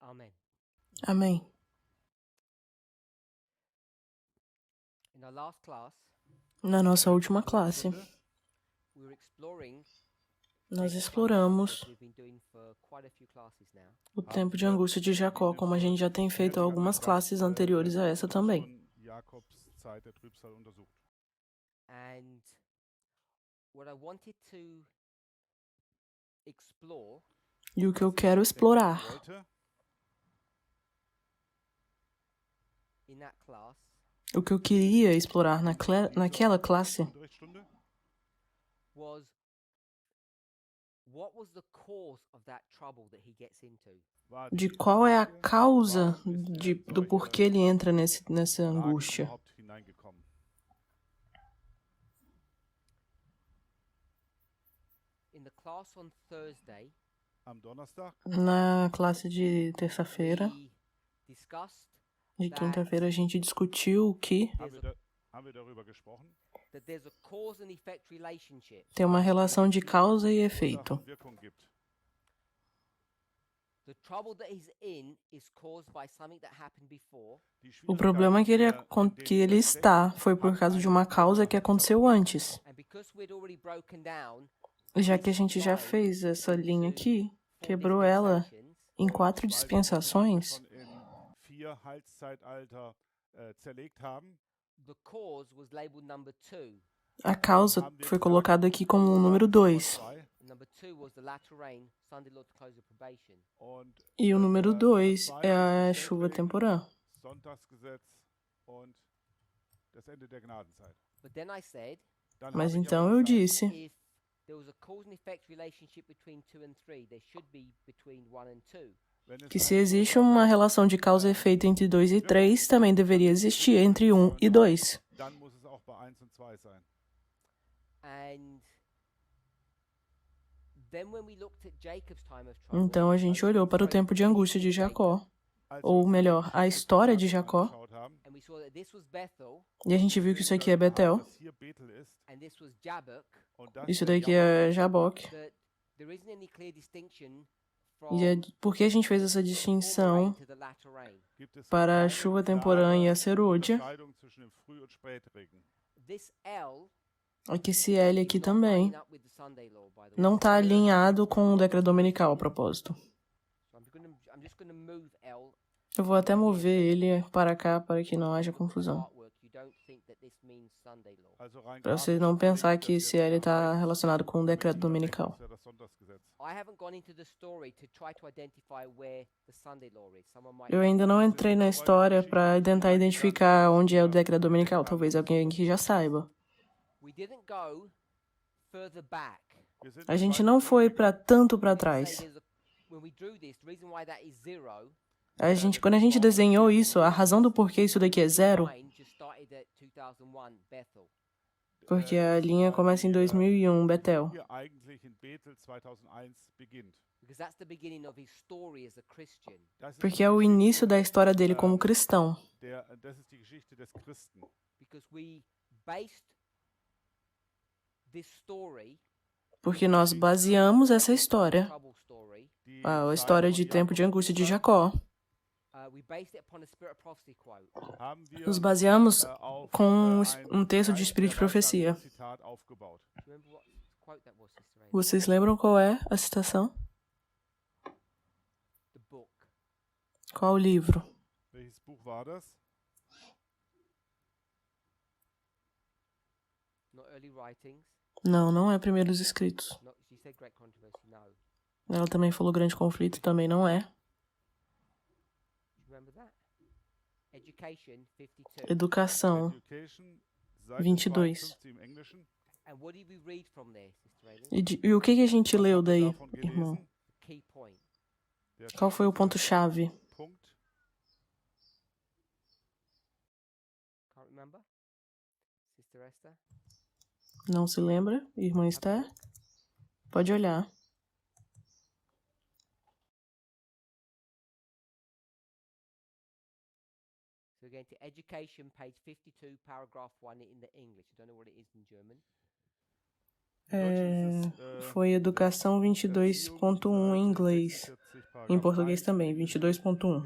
Amen. Amém. In our last class, Na nossa última classe, we were exploring nós Jacob's exploramos time, as we've been doing for quite a few classes now. o tempo de angústia de Jacó, como a gente já tem feito algumas classes anteriores a essa também. And what I wanted to explore E o que eu quero explorar in that class o que eu queria explorar naquela classe was what was the cause of that trouble that he gets into. de qual é a causa do porquê ele entra nessa angústia. In the class on Thursday, Na classe de terça-feira, we discussed de quinta-feira, a gente discutiu que that there's a cause and effect relationship. tem uma relação de causa e efeito. The trouble that he's in is caused by something that happened before. O problema que ele está foi por causa de uma causa que aconteceu antes. And because we'd already broken down Já que a gente já fez essa linha aqui, quebrou ela em 4 dispensações, the cause was labeled number 2. a causa foi colocada aqui como o número 2. Number 2 was the latter rain, Sunday Lord to close the probation. E o número 2 é a chuva temporã. But then I said, Mas então eu disse if there was a cause and effect relationship between 2 and 3, there should be between 1 and 2. que se existe uma relação de causa e efeito entre 2 e 3, também deveria existir entre 1 e 2. And then when we looked at Jacob's time of trouble, Então a gente olhou para o tempo de angústia de Jacó, ou melhor, a história de Jacó, and we saw that this was Bethel e a gente viu que isso aqui é Betel, and this was Jabbok, isso daqui é Jaboque. that there isn't any clear distinction from E por que a gente fez essa the former distinção rain to the latter rain. para a chuva temporã e a serôdia? This L É que esse L aqui também line up with the Sunday law, by the way. não está alinhado com o decreto dominical, a propósito. So I'm just gonna move L Eu vou até mover ele para cá para que não haja confusão. artwork. You don't think that this means Sunday law. Para você não pensar que esse L está relacionado com o decreto dominical. I haven't gone into the story to try to identify where the Sunday law is. Someone might Eu ainda não entrei na história para tentar identificar onde é o decreto dominical. Talvez alguém aqui já saiba. We didn't go further back. A gente não foi tanto para Say trás. when we drew this, the reason why that is 0, Quando a gente desenhou isso, a razão do porquê isso daqui é 0, line just started at 2001 Bethel. porque a linha começa em 2001, Betel. Because that's the beginning of his story as a Christian. Porque é o início da história dele como cristão. Because we based this story, Porque nós baseamos essa história, trouble story, a história de tempo de angústia de Jacó. we based it upon a Spirit of Prophecy quote. Nos baseamos com um texto de Espírito de Profecia. Do you remember what quote that was, Sister Amy? Vocês lembram qual é a citação? The book. Qual o livro? Not early writings. Não, não é Primeiros Escritos. Not, she said great controversy. No. Ela também falou Grande Conflito, também não é. Do you remember that? Education 52. Educação, 22. And what did we read from there, Sister Amy? E o que a gente leu daí, irmão? Key point. Qual foi o ponto-chave? Can't remember? Sister Esther? Não se lembra, irmã Esther? Pode olhar. So we're going to Education, page 52, paragraph 1 in the English. I don't know what it is in German. Foi Educação 22.1 em inglês. Em português também, 22.1.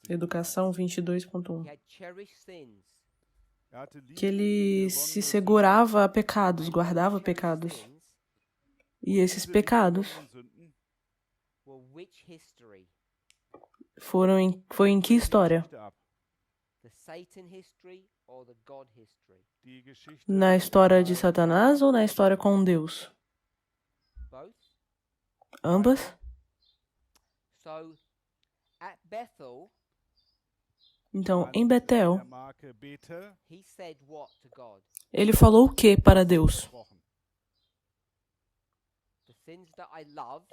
Educação 22.1. He had cherished sins. Que ele se segurava a pecados, guardava pecados. Sins E esses pecados were which history? foi em que história? The Satan history or the God history? Na história de Satanás ou na história com Deus? Both. Ambas? So, at Bethel, Então, em Betel, he said what to God? ele falou o que para Deus? The sins that I loved,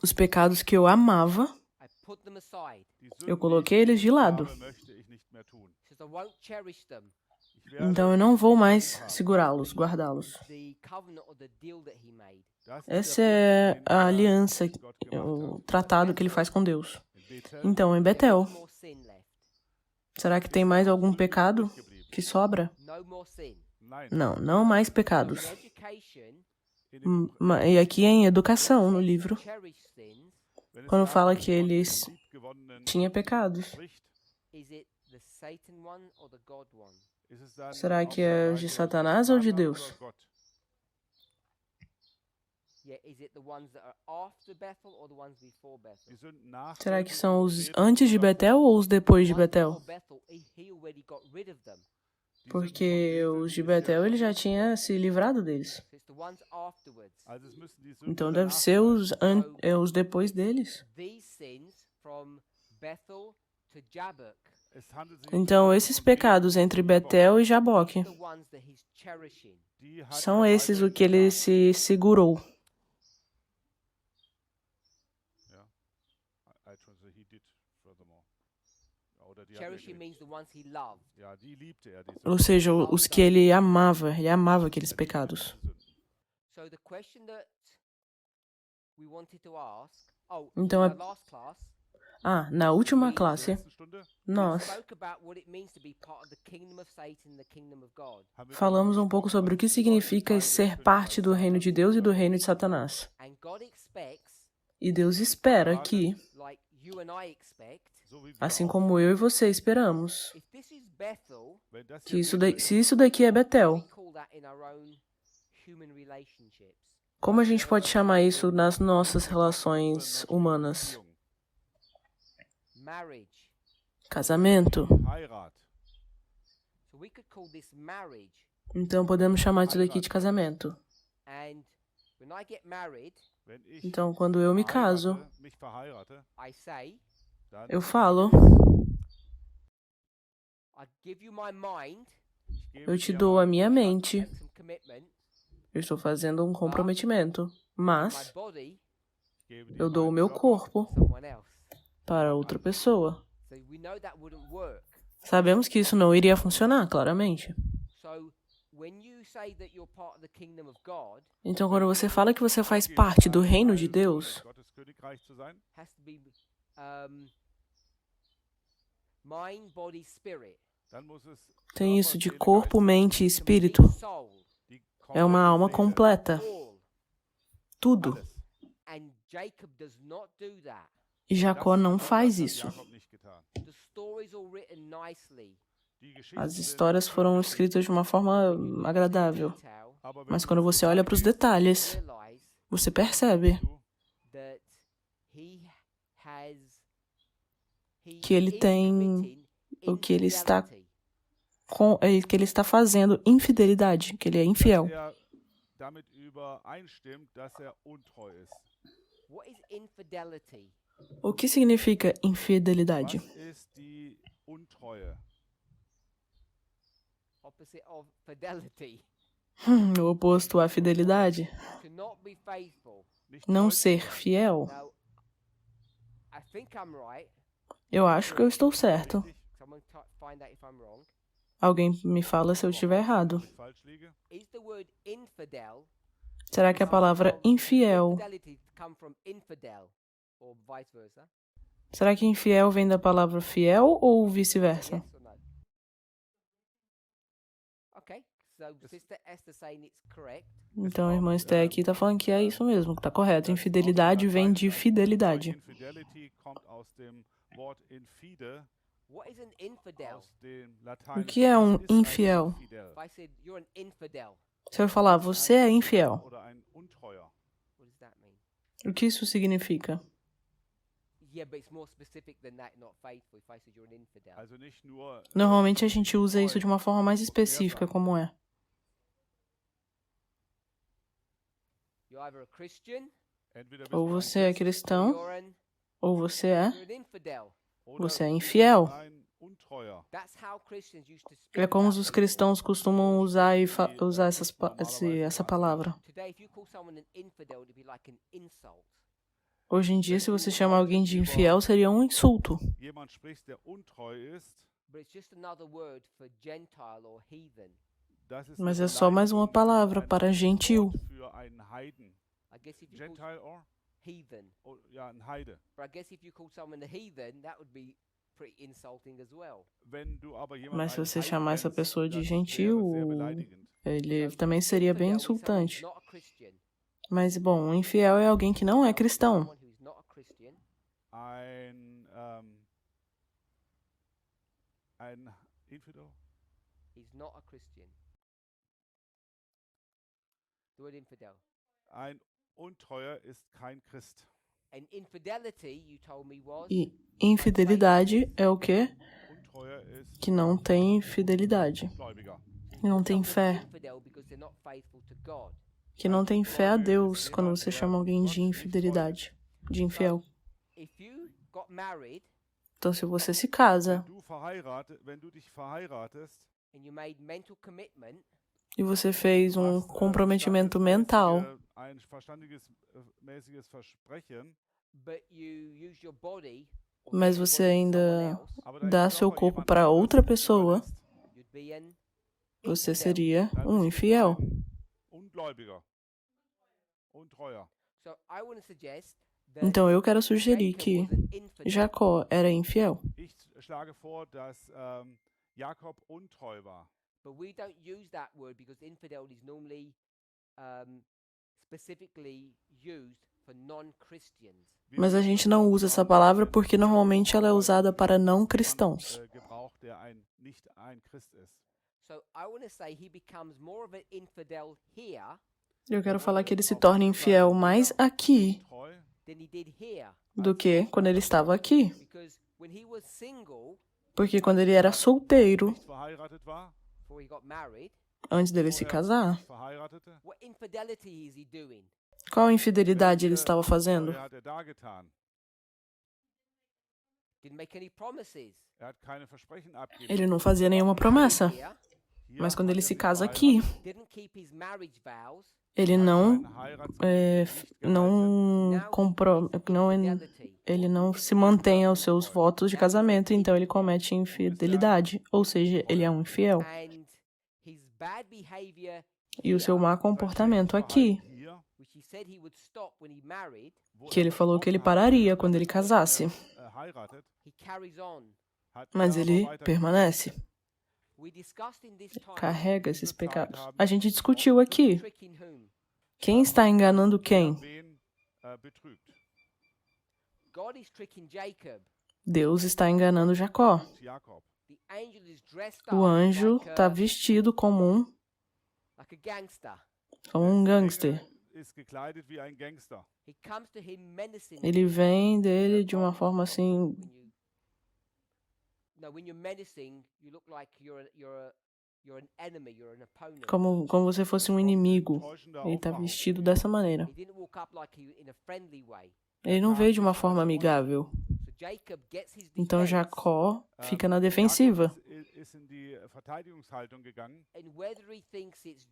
Os pecados que eu amava, I put them aside. eu coloquei eles de lado. He says, I won't cherish them. Então eu não vou mais segurá-los, guardá-los. The covenant or the deal that he made. Essa é a aliança, o tratado que ele faz com Deus. Então, em Betel, No more sin left. será que tem mais algum pecado que sobra? No more sin. Não, não mais In pecados. education, E aqui é em educação, no livro, cherish sins. quando fala que eles tinham pecados. Is it the Satan one or the God one? Será que é de Satanás ou de Deus? Yeah, is it the ones that are after Bethel or the ones before Bethel? Será que são os antes de Betel ou os depois de Ones Betel? before Bethel, he already got rid of them. Porque os de Betel ele já tinha se livrado deles. So it's the ones afterwards. Então deve ser os depois deles. These sins from Bethel to Jabbok, Então esses pecados entre Betel e Jaboque the ones that he's cherishing. são esses o que ele se segurou. Cherishing means the ones he loved. Ou seja, os que ele amava aqueles pecados. So the question that we wanted to ask, Então, in our last class, na última classe, nós spoke about what it means to be part of the kingdom of Satan and the kingdom of God. falamos um pouco sobre o que significa ser parte do reino de Deus e do reino de Satanás. And God expects, E Deus espera que, like you and I expect, assim como eu e você esperamos, if this is Bethel, que se isso daqui é Betel, we call that in our own human relationships. como a gente pode chamar isso nas nossas relações humanas? Marriage. Casamento. So we could call this marriage. Então podemos chamar isso daqui de casamento. And when I get married, Então quando eu me caso, I say, eu falo, I give you my mind, eu te dou a minha mente, make some commitment, eu estou fazendo um comprometimento, my mas body, eu dou o meu corpo someone else. para outra pessoa. So we know that wouldn't work. Sabemos que isso não iria funcionar, claramente. So when you say that you're part of the kingdom of God, Então quando você fala que você faz parte do reino de Deus, has to be mind, body, spirit. tem isso de corpo, mente e espírito. Soul, É uma alma completa. all. Tudo. And Jacob does not do that. E Jacó não faz isso. The stories are written nicely. As histórias foram escritas de uma forma agradável. Detail, Mas quando você olha para os detalhes, realize você percebe that he has que ele is tem committing o que ele está infidelity. que ele está fazendo infidelidade, que ele é infiel. What is infidelity? O que significa infidelidade? Opposite of fidelity. O oposto à fidelidade? To not be faithful. Não ser fiel. Now, I think I'm right. Eu acho que eu estou certo. Someone find out if I'm wrong. Alguém me fala se eu estiver errado. Is the word infidel? Será que a palavra infiel, Infidelity come from infidel or vice versa? será que infiel vem da palavra fiel ou vice-versa? Yes or no? Okay. So Sister Esther saying it's correct. Então a irmã Esther aqui está falando que é isso mesmo, que está correto. Infidelidade vem de fidelidade. Infidelity kommt aus dem Wort infide, What is an infidel? aus dem O Lateinischen. que é um Was ist ein infiel? Infidel? If I said you're an infidel, Se eu falar, você é infiel, Oder ein Untreuer. what does that mean? o que isso significa? Yeah, but it's more specific than that, not faithful. If I said you're an infidel. Also nicht nur Normalmente a gente usa isso de uma forma mais específica, como é. You're either a Christian entweder bist Ou du ein você é Christ, or cristão, you're ou an infidel. oder você é du infiel. bist ein Untreuer. That's how Christians used to speak É como about os people. cristãos costumam usar usar essa palavra. Today, if you call someone an infidel, it'd be like an insult. Hoje em dia, se você chama alguém de infiel, seria um insulto. Jemand spricht, der untreu ist, But it's just another word for Gentile or heathen. das ist Mas eine é só mais uma Beleidigung palavra für para einen gentil. Wort für einen Heiden. I guess if you call Gentile or? heathen, Oh, ja, ein Heide. but I guess if you call someone a heathen, that would be pretty insulting as well. Wenn du aber jemand Mas se einen você Heiden chamar essa nennst, pessoa de das gentil, wäre sehr beleidigend. ele So, também seria bem infidel is someone who's insultante. not a Christian. Mas, bom, um infiel é alguém que não é cristão. Someone who's not a Christian. Ein Infidel? He's not a Christian. The word infidel. Ein Untreuer ist kein Christ. And infidelity, you told me, was E infidelidade é o quê? Untreuer ist Que não tem fidelidade, Gläubiger. que não tem someone's fé, infidel because they're not faithful to God. que não tem fé a Deus quando você chama alguém de infidelidade, de infiel. If you got married Então, se você se casa Wenn du dich verheiratest, and you made mental commitment, e você fez um comprometimento mental, ein verstandiges, mäßiges Versprechen, but you use your body, or mas give your você body to ainda someone else, aber dein dá seu Körper corpo jemand para anderes outra pessoa, überlässt, you'd be an você infidel. seria dann um bist du infiel. ein Ungläubiger. Untreuer. So I want to suggest that Então, eu quero sugerir Jacob que was an infidel. Jacó era infiel. Ich schlage vor, dass Jakob untreu war. But we don't use that word because infidel is normally specifically used for non-Christians. Mas a gente não usa essa palavra porque normalmente ela é usada para não cristãos. Gebrauch, der nicht ein Christ ist. So I want to say he becomes more of an infidel here Eu quero falar que ele se torna infiel mais aqui Treu, than he did here. do que quando ele estava aqui. Because when he was single, Porque quando ele era solteiro, nicht verheiratet war, before he got married, antes dele se casar, nicht verheiratete, what infidelity is he doing? qual infidelidade ele estava fazendo? hat da getan? Didn't make any promises. Hat keine Versprechen abgegeben. Ele não fazia nenhuma promessa. Here, Hier Mas quando hat ele se sich casa verheiratet, aqui, didn't keep his marriage vows. ele não seinen Heiratsgelübde nicht gehalten. ele não se mantém aos seus votos de casamento, então ele comete infidelidade, ou seja, ele é um infiel. And his bad behavior E o seu mau comportamento aqui, Hier, which he said he would stop when he married, wo que ele falou que ele pararia quando ele casasse, heiratet, he carries on. hat mas ele weiter permanece, We discussed in this time carrega esses pecados. A gente discutiu aqui tricking whom? quem está enganando quem. wen betrügt. God is tricking Jacob. Deus está enganando Jacó. Jakob. The angel is dressed up O anjo like, está vestido como like a gangster. um gangster. Ist gekleidet wie ein Gangster. He comes to him menacing. Ele vem dele de uma forma assim, When you're menacing, you look like you're an enemy, you're an opponent. como você fosse um inimigo. Täuschender Ele está Aufmachung. vestido dessa maneira. He didn't walk up like in a friendly way. Ele não veio de uma forma amigável. So Jacob gets his Então defense, Jacó fica na defensiva. Jakob ist in die Verteidigungshaltung gegangen. and whether he thinks it's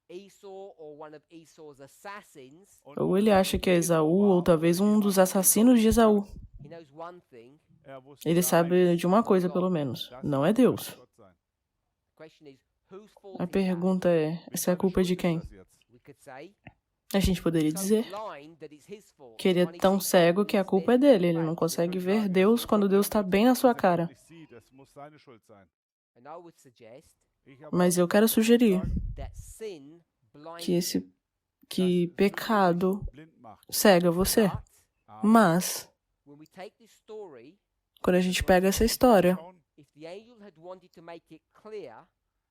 Esau or one of Esau's assassins, Und Ou ele acha que é Esaú, ou talvez um dos assassinos de Esaú. he knows one thing. wusste Ele eines, sabe de uma coisa, pelo menos. das Não é muss Deus. Gott sein. The question is, whose fault A is that? pergunta é, essa é a culpa de quem? Was jetzt? We could say A gente poderia so dizer blind that it's his fault. que ele é When he tão sees cego God que a instead culpa é of dele. Ele his não face. consegue ver Deus quando Deus está bem na sua cara. Nicht sieht, das muss seine Schuld sein. And I would suggest Mas eu quero sugerir that sin que pecado blind macht. cega você. But Mas, when we take this story, quando a gente pega essa história, if the angel had wanted to make it clear,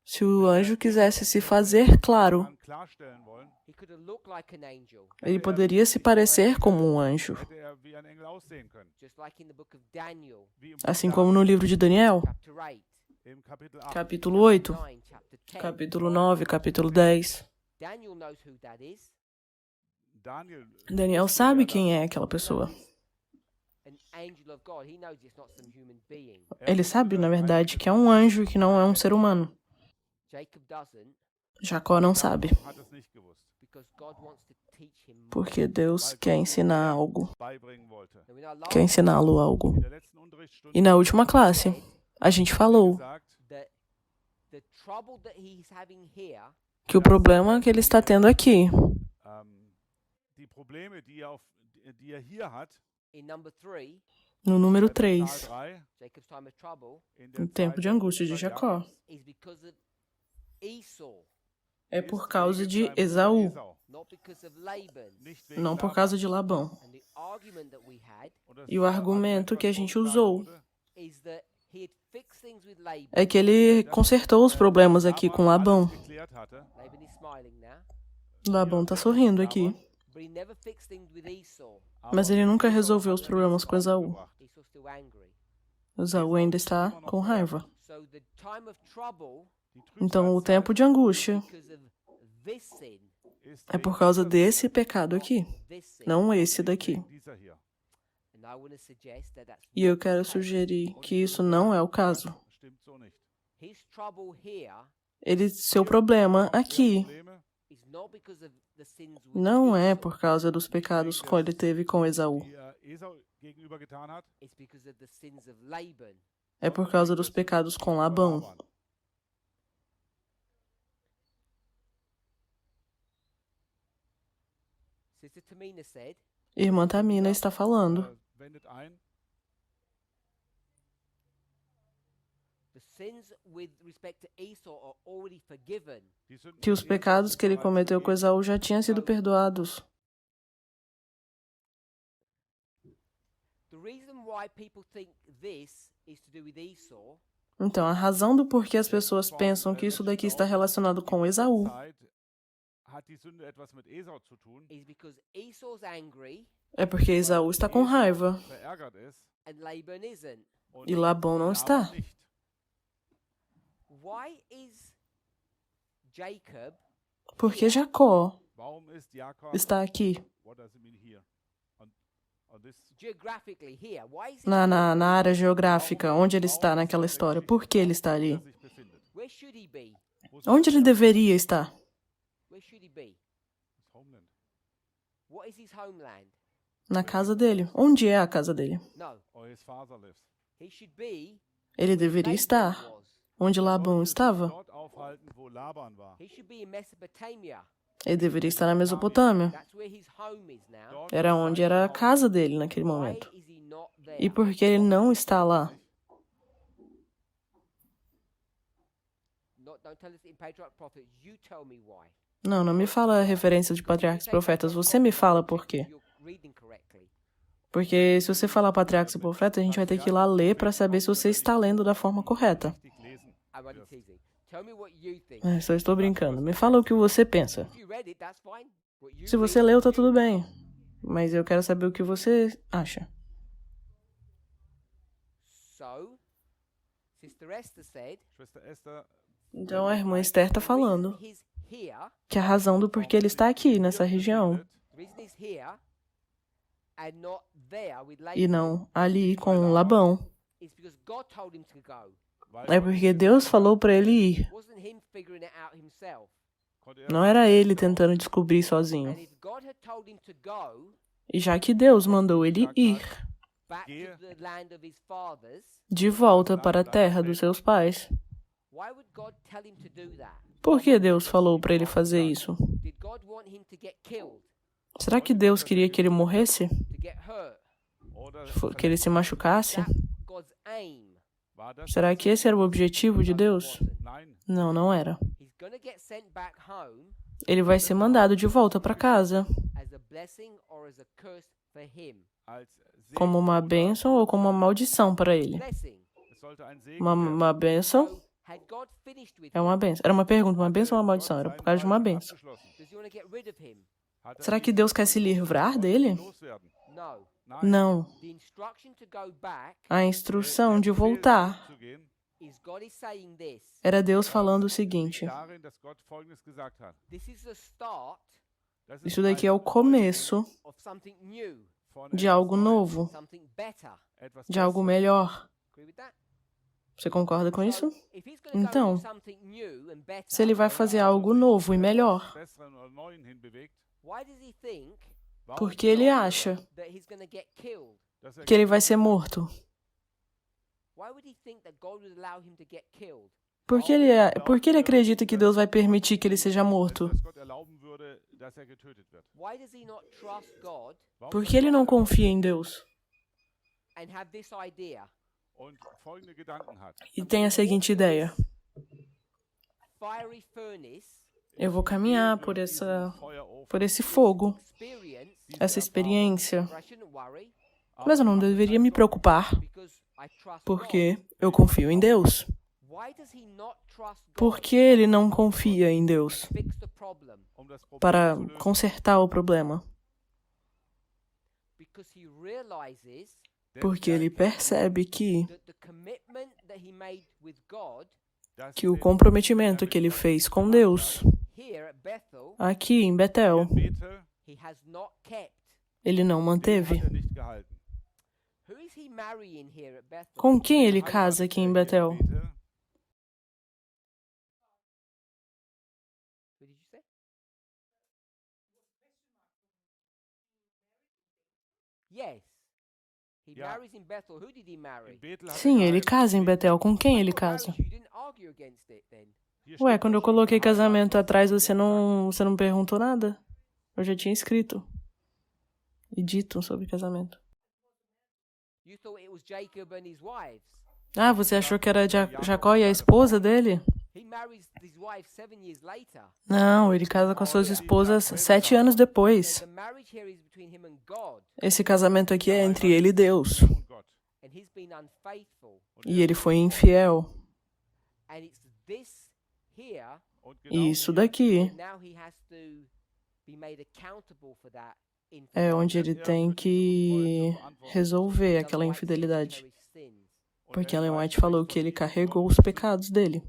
se o anjo quisesse se fazer claro, Dann klarstellen wollen, he could have looked like an angel, ele poderia se parecer como um anjo, hätte wie ein Engel aussehen können. just like in the book of Daniel, Wie im assim como no livro de Daniel, chapter 8, im Kapitel 8. capítulo 8, 9, chapter 10. capítulo 9, capítulo 10. Daniel knows who that is. Daniel sabe quem é aquela pessoa. An angel of God. He knows it's not some human being. Ele sabe, na verdade, que é um anjo e que não é um ser humano. Jacob doesn't, Jacó não sabe, Hat es nicht gewusst, because God wants to teach him more. porque Deus quer ensinar algo, beibringen wollte. Now, in our quer last ensiná-lo algo. In der letzten Unterrichtsstunde E na última classe, a gente falou gesagt, that the trouble that he's having here que o problema que ele está tendo aqui, die Probleme, die er hier hat, in number 3, no número Zahl 3, 3, Jacob's time of trouble, in no der tempo Zeit de angústia de von Jacó, Jakob, is because of Esau, é ist por causa wegen de seinem Bruder Esaú, Esau, not because of Laban. nicht wegen não por Laban. causa de Labão. And the argument that we had Und das E o argumento que a gente was usou wurde, is that he had fixed things with Laban. é que ele consertou os problemas aqui com Labão. alles geklärt hatte, Laban is smiling now, Labão tá sorrindo aqui, but he never fixed things with Esau. mas ele nunca resolveu os problemas com Esaú. gebracht. Esau's still angry. Esaú ainda está com raiva. So the time of trouble Die Então, o Trübsalzeit tempo de angústia because of this sin, ist é por wegen causa dieser desse pecado aqui, this sin. não esse daqui. wegen dieser hier. And I want to suggest that that's E eu not the quero case. sugerir que isso não é o caso. Stimmt so nicht. His trouble here Seu problema aqui Probleme is not because of the sins with não é Esau. por causa dos pecados que ele teve com Esaú. die Esau gegenüber getan hat, It's because of the sins of Laban. É por causa dos pecados com Labão. Laban. Sister Tamina said, Irmã Tamina está falando Wendet ein, the sins with respect to Esau are already forgiven. die Sünden que os von Esau pecados sind que ele bereits cometeu com vergeben. Esaú já tinham sido perdoados. The reason why people think this is to do with Esau Então, a razão do porquê as pessoas pensam que isso daqui está relacionado com Esaú Zeit hat die Sünde etwas mit Esau zu tun. is because Esau's angry é porque Esaú está com raiva Verärgert ist and Laban isn't. und e Labão não Laban está. nicht. Why is Jacob Porque Jacó Warum ist Jakob? está aqui, What does it mean here? On this geographically here? Why is he na área geográfica, onde ele está naquela história. Por que ele está ali? er sich befindet? Where should he be? Wo ist Onde ele deveria estar? Where should he be? das Homeland? What is his homeland? Na casa dele. Onde é a casa dele? No, Oh, his father lives. he should be Ele where deveria Laban estar was. onde Labão Sollte sich estava. dort aufhalten, wo Laban war. He should be in Mesopotamia. Ele deveria estar na Mesopotâmia. That's where his home is now. Dort Era ist onde sein era a Haus. casa dele naquele Why momento. is he not there? E por que ele não está lá? Don't tell us in Patriarch Prophets. You tell me why. Não me fala a referência de patriarcas e profetas. Você me fala por quê. You're reading correctly. Porque se você falar patriarcas e profetas, a gente vai ter que ir lá ler para saber se você está lendo da forma correta. Richtig lesen. I'm only teasing. Tell me what you think. Só estou brincando. Me fala o que você pensa. If you read it, that's fine. What you Se você read, leu, tá tudo bem. Mas eu quero saber o que você acha. So, Sister Esther said, Schwester Esther, Então a irmã Esther está falando the reason he's here, que a razão do porquê ele está aqui, nessa região, the reason he's here and not there with e Laban não ali com Labão, is because God told him to go. weil é porque Deus falou para ele ir. It wasn't him figuring it out himself. konnte er Não era ele tentando descobrir sozinho. And if God had told him to go E já que Deus mandou ele ir back to the land of his fathers, de volta para a terra dos seus pais, why would God tell him to do that? por que Deus falou para ele fazer isso? Did God want him to get killed, Será que Deus queria que ele morresse? to get hurt? oder Que ele se machucasse? That God's aim? war das Será que esse era o objetivo de Deus? Nein, Não, não era. He's going to get sent back home Ele vai ser mandado de volta para casa, as a blessing or as a curse for him. als Segen como uma oder bênção ou como uma maldição para ele. Blessing. es sollte ein Segen Uma bênção So, had God finished with é him? uma bênção. Era uma pergunta, uma bênção ou uma maldição? Era por causa de uma seinen Teil bênção. abgeschlossen. Does he want to get rid of him? Hat er Será ihn que Deus quer se livrar dele? loswerden? No. Nein. Não. The instruction to go back A instrução de voltar Zu gehen, is God is saying this. era Deus falando o seguinte: darin, dass Gott Folgendes gesagt hat. This is the start Das ist isso daqui ein é o começo of something new, von de etwas algo Neuem, novo, something better. etwas de algo Besseres. melhor. Agree with that? Você concorda com isso? So, if he's going to Então, go do something new and better, Se ele vai fazer algo novo e melhor, Besseren oder Neuen hin bewegt, why does he think warum porque ele glaubt er, acha that he's going to get killed? dass er que ele vai ser morto? Why would he think that God would allow him to get killed? Por que ele acredita que Deus vai permitir que ele seja morto? dass Gott erlauben würde, dass er getötet wird? Why does he not trust God Warum Por que ele não confia em Deus? and have this idea? und folgende Gedanken hat? E tem a seguinte ideia: Fiery furnace, eu vou caminhar por esse fogo, experience, essa experiência, but I shouldn't worry mas eu não deveria me preocupar, because I trust God. porque eu confio em Deus. Why does he not trust God Por que ele não confia em Deus to fix the problem? Um das Problem para zu lösen, consertar o problema? Because he realizes Porque ele percebe que that the commitment that he made with God dass o den comprometimento que ele fez com Deus here at Bethel, aqui em Betel, Bethel he has not kept. ele não hat manteve. er nicht gehalten. Who is he marrying here at Bethel? Com quem ele casa aqui em Betel? Bethel Who did you say? Yes. He Yeah. marries in Bethel. Who did he marry? in Bethel hat er Sim, ele geheiratet. casa em Betel. Com quem ele What casa? marriage? You didn't argue against it then. Hier Ué, steht quando eu doch schon coloquei geheiratet. casamento atrás, você não perguntou nada? Eu já tinha escrito e dito sobre casamento. You thought it was Jacob and his wives. Ah, você achou que era Jacó e a esposa dele? He marries his wife 7 years later. Não, ele casa com as suas esposas 7 anos depois. The marriage here is between him and God, Esse casamento aqui é entre ele e Deus. Und Gott. and he's been unfaithful. E ele foi infiel. And it's this here Und E genau isso daqui that now he has to be made accountable for that é onde ele er tem für diese que Untreue zur Verantwortung resolver Ellen aquela White says he infidelidade. carries sins. Und Porque Ellen Ellen White White falou que ele carregou os pecados dele.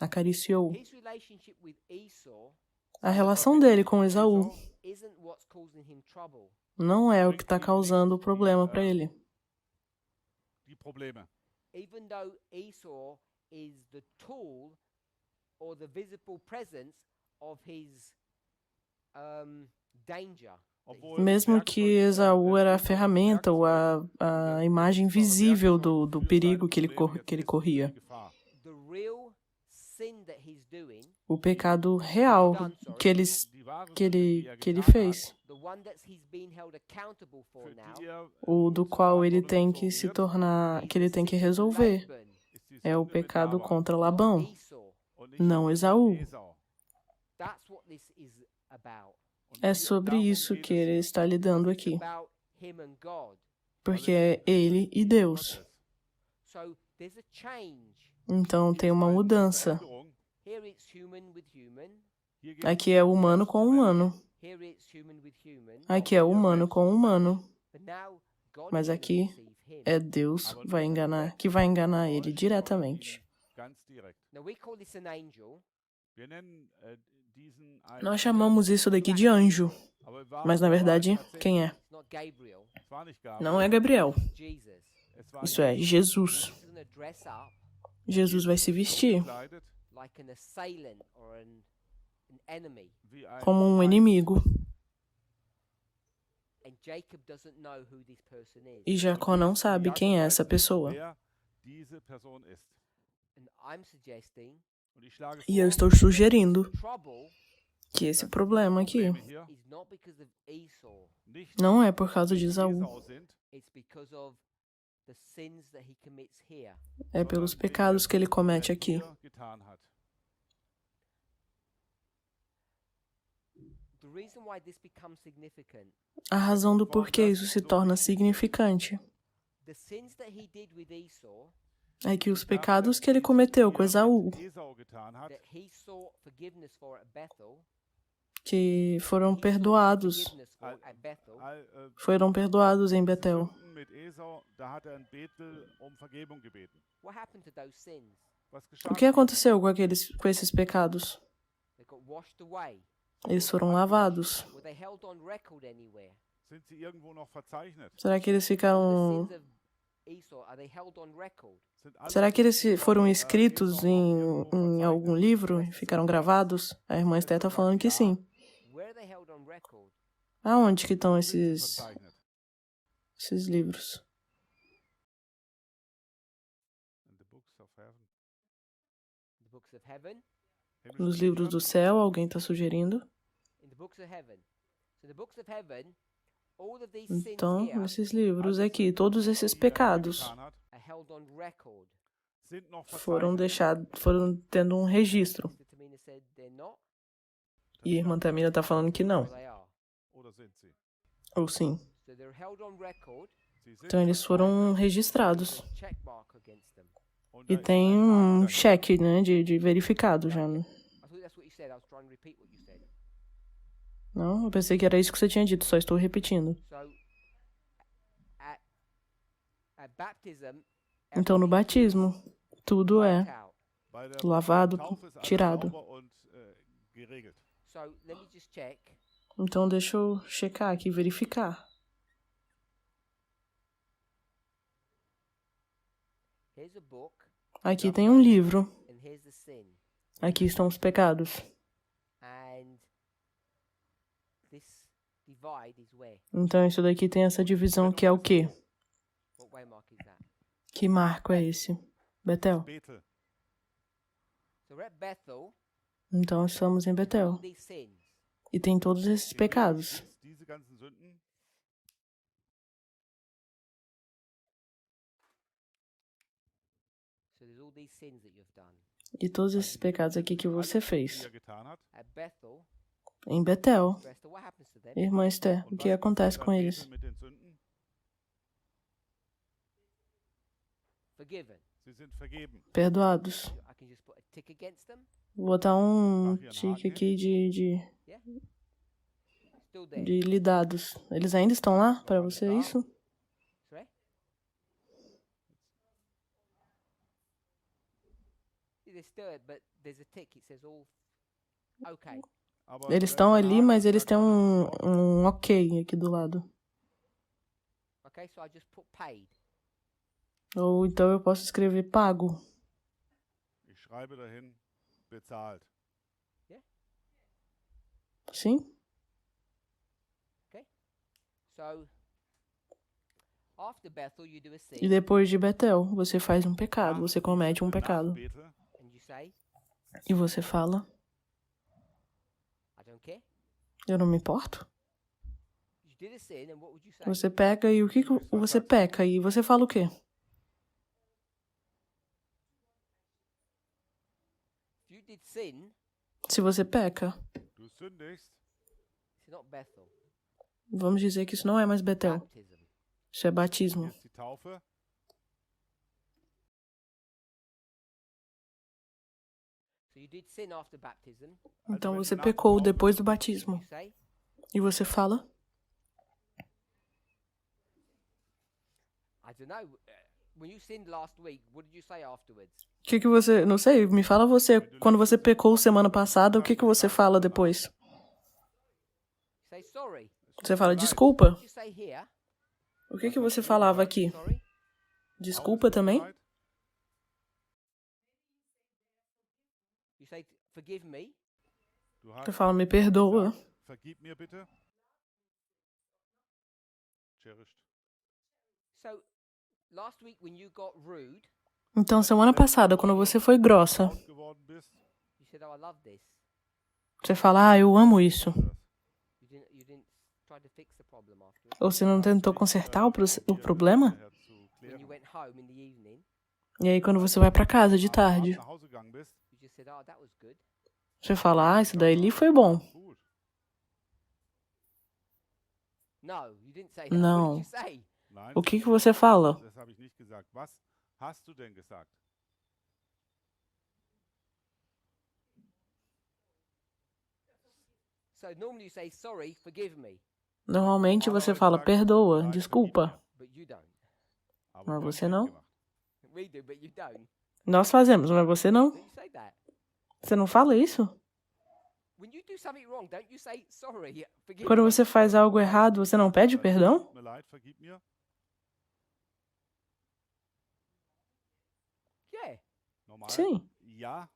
Acariciou. His relationship with Esau A relação dele com Esaú isn't what's causing him trouble. não é o que está causando o problema para ele. die Probleme. Even though Esau is the tool or the visible presence of his danger. Obwohl Mesmo Werkzeug que ist, Esaú era a Esau ferramenta ou a imagem visível do für perigo sein que ele, Problem jetzt que ele ist, corria. die Gefahr. The real sin that he's doing, O pecado real que ele, Die wahre que Sünde, ele, die er que ele getan fez. the one that he's been held accountable for hat, now, für die er O do zur qual ele Verantwortung tem que gezogen se wird, tornar, que ele tem que resolver, Laban, ist die é o Sünde mit pecado Laban contra not Labão, Esau. und nicht não mit Esaú. Esau. That's what this is about. Und É hier- sobre darum isso geht que es ele hier. está lidando It's aqui, about him and God. porque é ele e Deus. Gottes. So there's a change. Então tem uma mudança. Veränderung. Here it's human with human. Hier geht Aqui é humano com humano. Here it's human with human. Aqui é humano com humano. But now God Mas is gonna aqui deceive him. é Deus que vai enganar ele diretamente. ganz direkt. Now we call this an angel. Wir nennen diesen einen Nós chamamos isso daqui de anjo, aber warum mas na war verdade, es tatsächlich? quem é? It's not Gabriel. Es war nicht Gabriel, Não é Gabriel. Jesus. es war Isso é Jesus. He's gonna dress up Jesus vai se vestir gekleidet like an assailant or an enemy. wie ein como um Feind. inimigo. And Jacob doesn't know who this person is. E Jacó não sabe quem é essa pessoa. Wer diese Person ist. And I'm suggesting Und ich schlage E eu vor, estou sugerindo trouble que esse problema aqui Probleme hier is not because of Esau. nicht não é por causa de Esaú, Esau sind, It's because of the sins that he commits here. é pelos pecados que ele comete aqui. hier getan reason why this becomes significant, A razão do porquê isso se torna significante the sins that he did with Esau, é que os pecados que ele cometeu com Esaú, Esau getan hat, that he sought forgiveness for at Bethel, que foram he sought perdoados, forgiveness for at Bethel, foram perdoados em Betel. Sünden mit Esau, da hat er in Bethel Vergebung gebeten. what happened to those sins? Was O geschah? que aconteceu com esses pecados? They got washed away. Eles foram lavados. Were they held on record anywhere? Sind sie irgendwo noch verzeichnet? Será que eles The ficaram... sins of Esau, are they held on record? Sind alle Será que eles foram Esau escritos auch em irgendwo verzeichnet? algum livro e ficaram gravados? A irmã Esté tá falando que sim. Where are they held on record? Aonde que estão Sind sie esses verzeichnet? livros? In the books of heaven. The books of heaven? Nos livros do céu, alguém está sugerindo? In the books of heaven. So the books of heaven, all of these sins Então, here nesses livros aqui, todos esses pecados are held on record. Sind noch foram verzeichnet. foram tendo um registro. Sister Tamina said they're not, E a irmã Tamina está falando que não. or they are. Oder sind sie? Ou sim. So they're held on record. Sie sind Então, eles foram registrados. There's a check mark against them. und E da ist tem ein um Haken cheque, né, de verificado já. I thought that's what you said. I was trying to repeat what you said. Não, eu pensei que era isso que você tinha dito, só estou repetindo. So at baptism, Então, no batismo, tudo é wiped out. bei der lavado, Taufe ist alles tirado. sauber und geregelt. So let me just check. Então, deixa eu checar aqui, verificar. Here's a book, Aqui tem um livro. and here's the sin. Aqui estão os pecados. And this divide is where? Então, isso daqui tem essa divisão que é o quê? What waymark is that? Que marco é esse? Betel. Bethel. So we're at Bethel. Então, estamos em Betel. All these sins. E tem todos esses pecados. Diese ganzen Sünden. So there's all these sins that you've done. E todos esses pecados aqui que você Die fez. getan hat. At Bethel, Em Betel. Esther, what happens to them? Irmã Esther, o Und que was acontece passiert com an eles? Bethel mit den Sünden? Forgiven. Sie sind vergeben. Perdoados. I can just put a tick against them. Vou botar um tique aqui Still there. de lidados. Eles ainda estão lá para você, é isso? Sorry? They're still, but there's a tick. It says all okay. Aber Eles da estão ist ein ali, Haken, mas da eles têm kann man um ok aqui do lado. Okay, so I just put paid. Ou então eu posso escrever pago. Ich schreibe dahin, bezahlt. Sim? So after Bethel, you do a E sin, depois de Betel, você faz um pecado, você comete um Nach pecado. Bethel, and you say, E você fala, I don't care. eu não me importo. You did a sin, and what would you say? Você peca e o que você peca? E você fala o quê? If you did sin, Se você peca, du sündigst, it's not Bethel. vamos dizer que isso não é mais Betel. Baptism. Isso é batismo. jetzt die Taufe. So you did sin after baptism. Então você pecou depois do batismo. You say, E você fala, I don't know. When you sinned last week, what did you say afterwards? o que você... Não sei, me fala você. Quando você pecou semana passada, o que você fala depois? You say sorry. Você fala desculpa. What did you say here? O que você falava aqui? Sorry. Desculpa também? You say forgive me. Du hast Você fala, me perdoa. gesagt, vergib mir bitte. Cherished. So last week when you got rude, Então, semana passada, quando você foi grossa, Laut geworden bist, you said, "Oh, I love this." você fala, ah, eu amo isso. You didn't try to fix the problem afterwards. Ou você não tentou consertar o problema? daher zu When klären. you went home in the evening, E aí, quando você vai pra casa de tarde, Nach Hause gegangen bist, you just said, "Oh, that was good." você fala, ah, isso daí ali foi bom. gut. No, you didn't say that. What Não. did you say? Nein, O que você fala? das habe ich nicht gesagt. Was hast du denn gesagt? So normally you say sorry, forgive me, Normalmente você fala perdoa, Nein, desculpa. but you don't. Aber Mas wir haben você nicht não? gemacht. We do, but you don't. Nós fazemos, mas você não? Don't you say that? Você não fala isso? When you do something wrong, don't you say sorry, forgive Quando me? você faz algo errado, você não pede perdão? Tut mir leid, vergib mir. Yeah. Normal? Sim. Ja,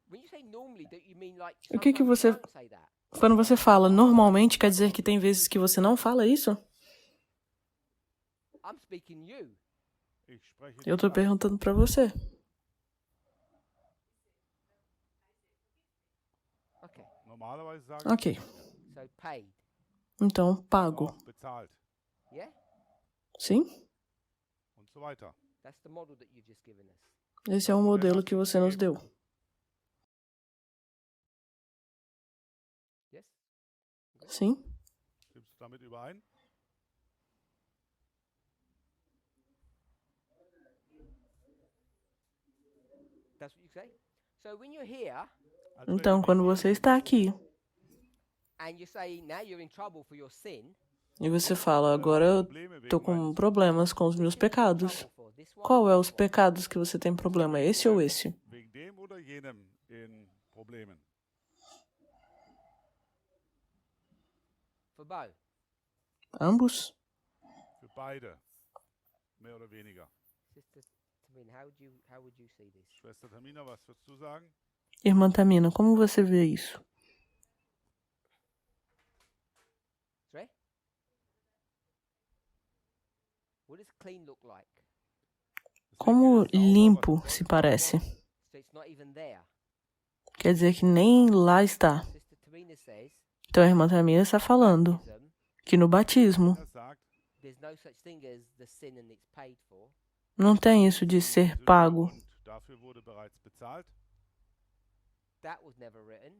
When you say normally, don't you mean like O que sometimes you você- don't say that? Quando você fala normalmente, quer dizer que tem vezes que você não fala isso? I'm speaking you. ich spreche Eu dich tô an. perguntando pra você. Okay. Normalerweise sage ich Ok. So paid. Então, pago. auch bezahlt Yeah? Sim? und so weiter. That's the model that you've just given us. Esse é o modelo que você nos deu. Yes? Sim? Stimmst du damit überein? That's what you say? So when you're here Also wenn Então, du quando nicht você está aqui and you say now you're in trouble for your sin, e você fala, agora eu Probleme wegen tô meines com problemas com os meus pecados. trouble for this one, Qual é or os this one? pecados que você tem problema? Esse ou esse? wegen dem oder jenem in Problemen. For both. Ambos? Für beide. Mehr oder weniger. Sister Tamina, how would you see this? Schwester Tamina, was würdest du sagen? Irmã Tamina, como você vê isso? Sorry? What does clean look like? Das Como Linke ist sauber, limpo was se bedeutet parece? So it's not even there. Quer dizer que nem lá está. Sister Tamina says Então a irmã Tamina está falando baptism, que no batismo er sagt, there's no such thing as the sin and it's paid for. não tem isso de ser Sünde pago. und dafür wurde bereits bezahlt. That was never written.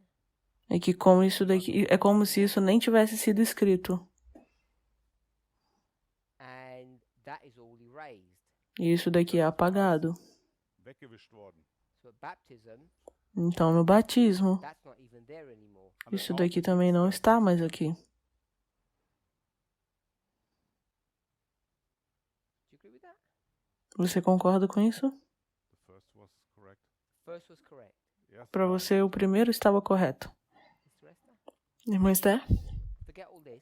É que como isso daqui é como se isso nem tivesse sido escrito. And that is all erased. E isso daqui é apagado. Weggewischt worden. So at baptism, Então no batismo, that's not even there anymore. An der isso Taufe daqui também não nichts está mais aqui. Do you agree with that? Você concorda com isso? The first was correct. First was correct. Erst Para war você, o primeiro estava correto. Sister Esther? Irmã Esther, Forget all this.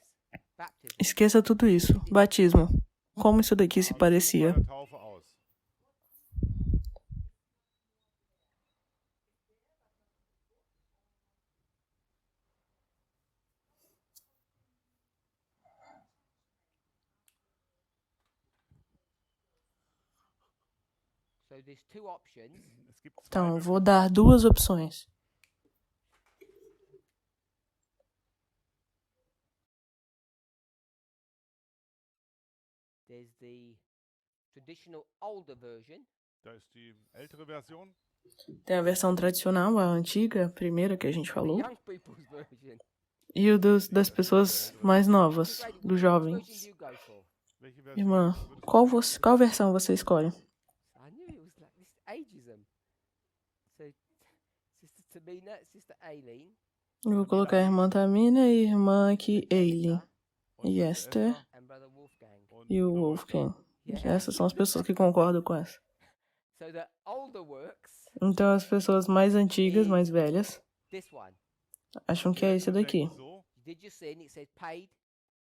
Baptism. esqueça tudo isso. Batismo. Como isso daqui se Wie sieht es parecia? bei der Taufe aus? So there's two options. Es gibt zwei Então, eu vou Möglichkeiten. dar duas opções. There's the traditional older version, Da ist die ältere Version. Tem a versão tradicional, a antiga, a primeira que a gente the falou, young people's version. e o das pessoas mais novas, Sister Grady, dos which jovens. version do you go for? Welche Version Irmã, würdest du qual versão você escolhe? I knew it was like this ageism. So, Sister Tamina, Sister Aileen, Eu vou colocar a irmã Tamina e a irmã aqui, Eileen. Esther, und E Schwester Esther and Brother Wolfgang. und e o Bruder Wolfgang. Yeah. Essas são as pessoas que concordam com essa. So the older works, Então, as pessoas mais antigas, mais velhas, this one. acham que é esse daqui. denken so, You did your sin, it says paid,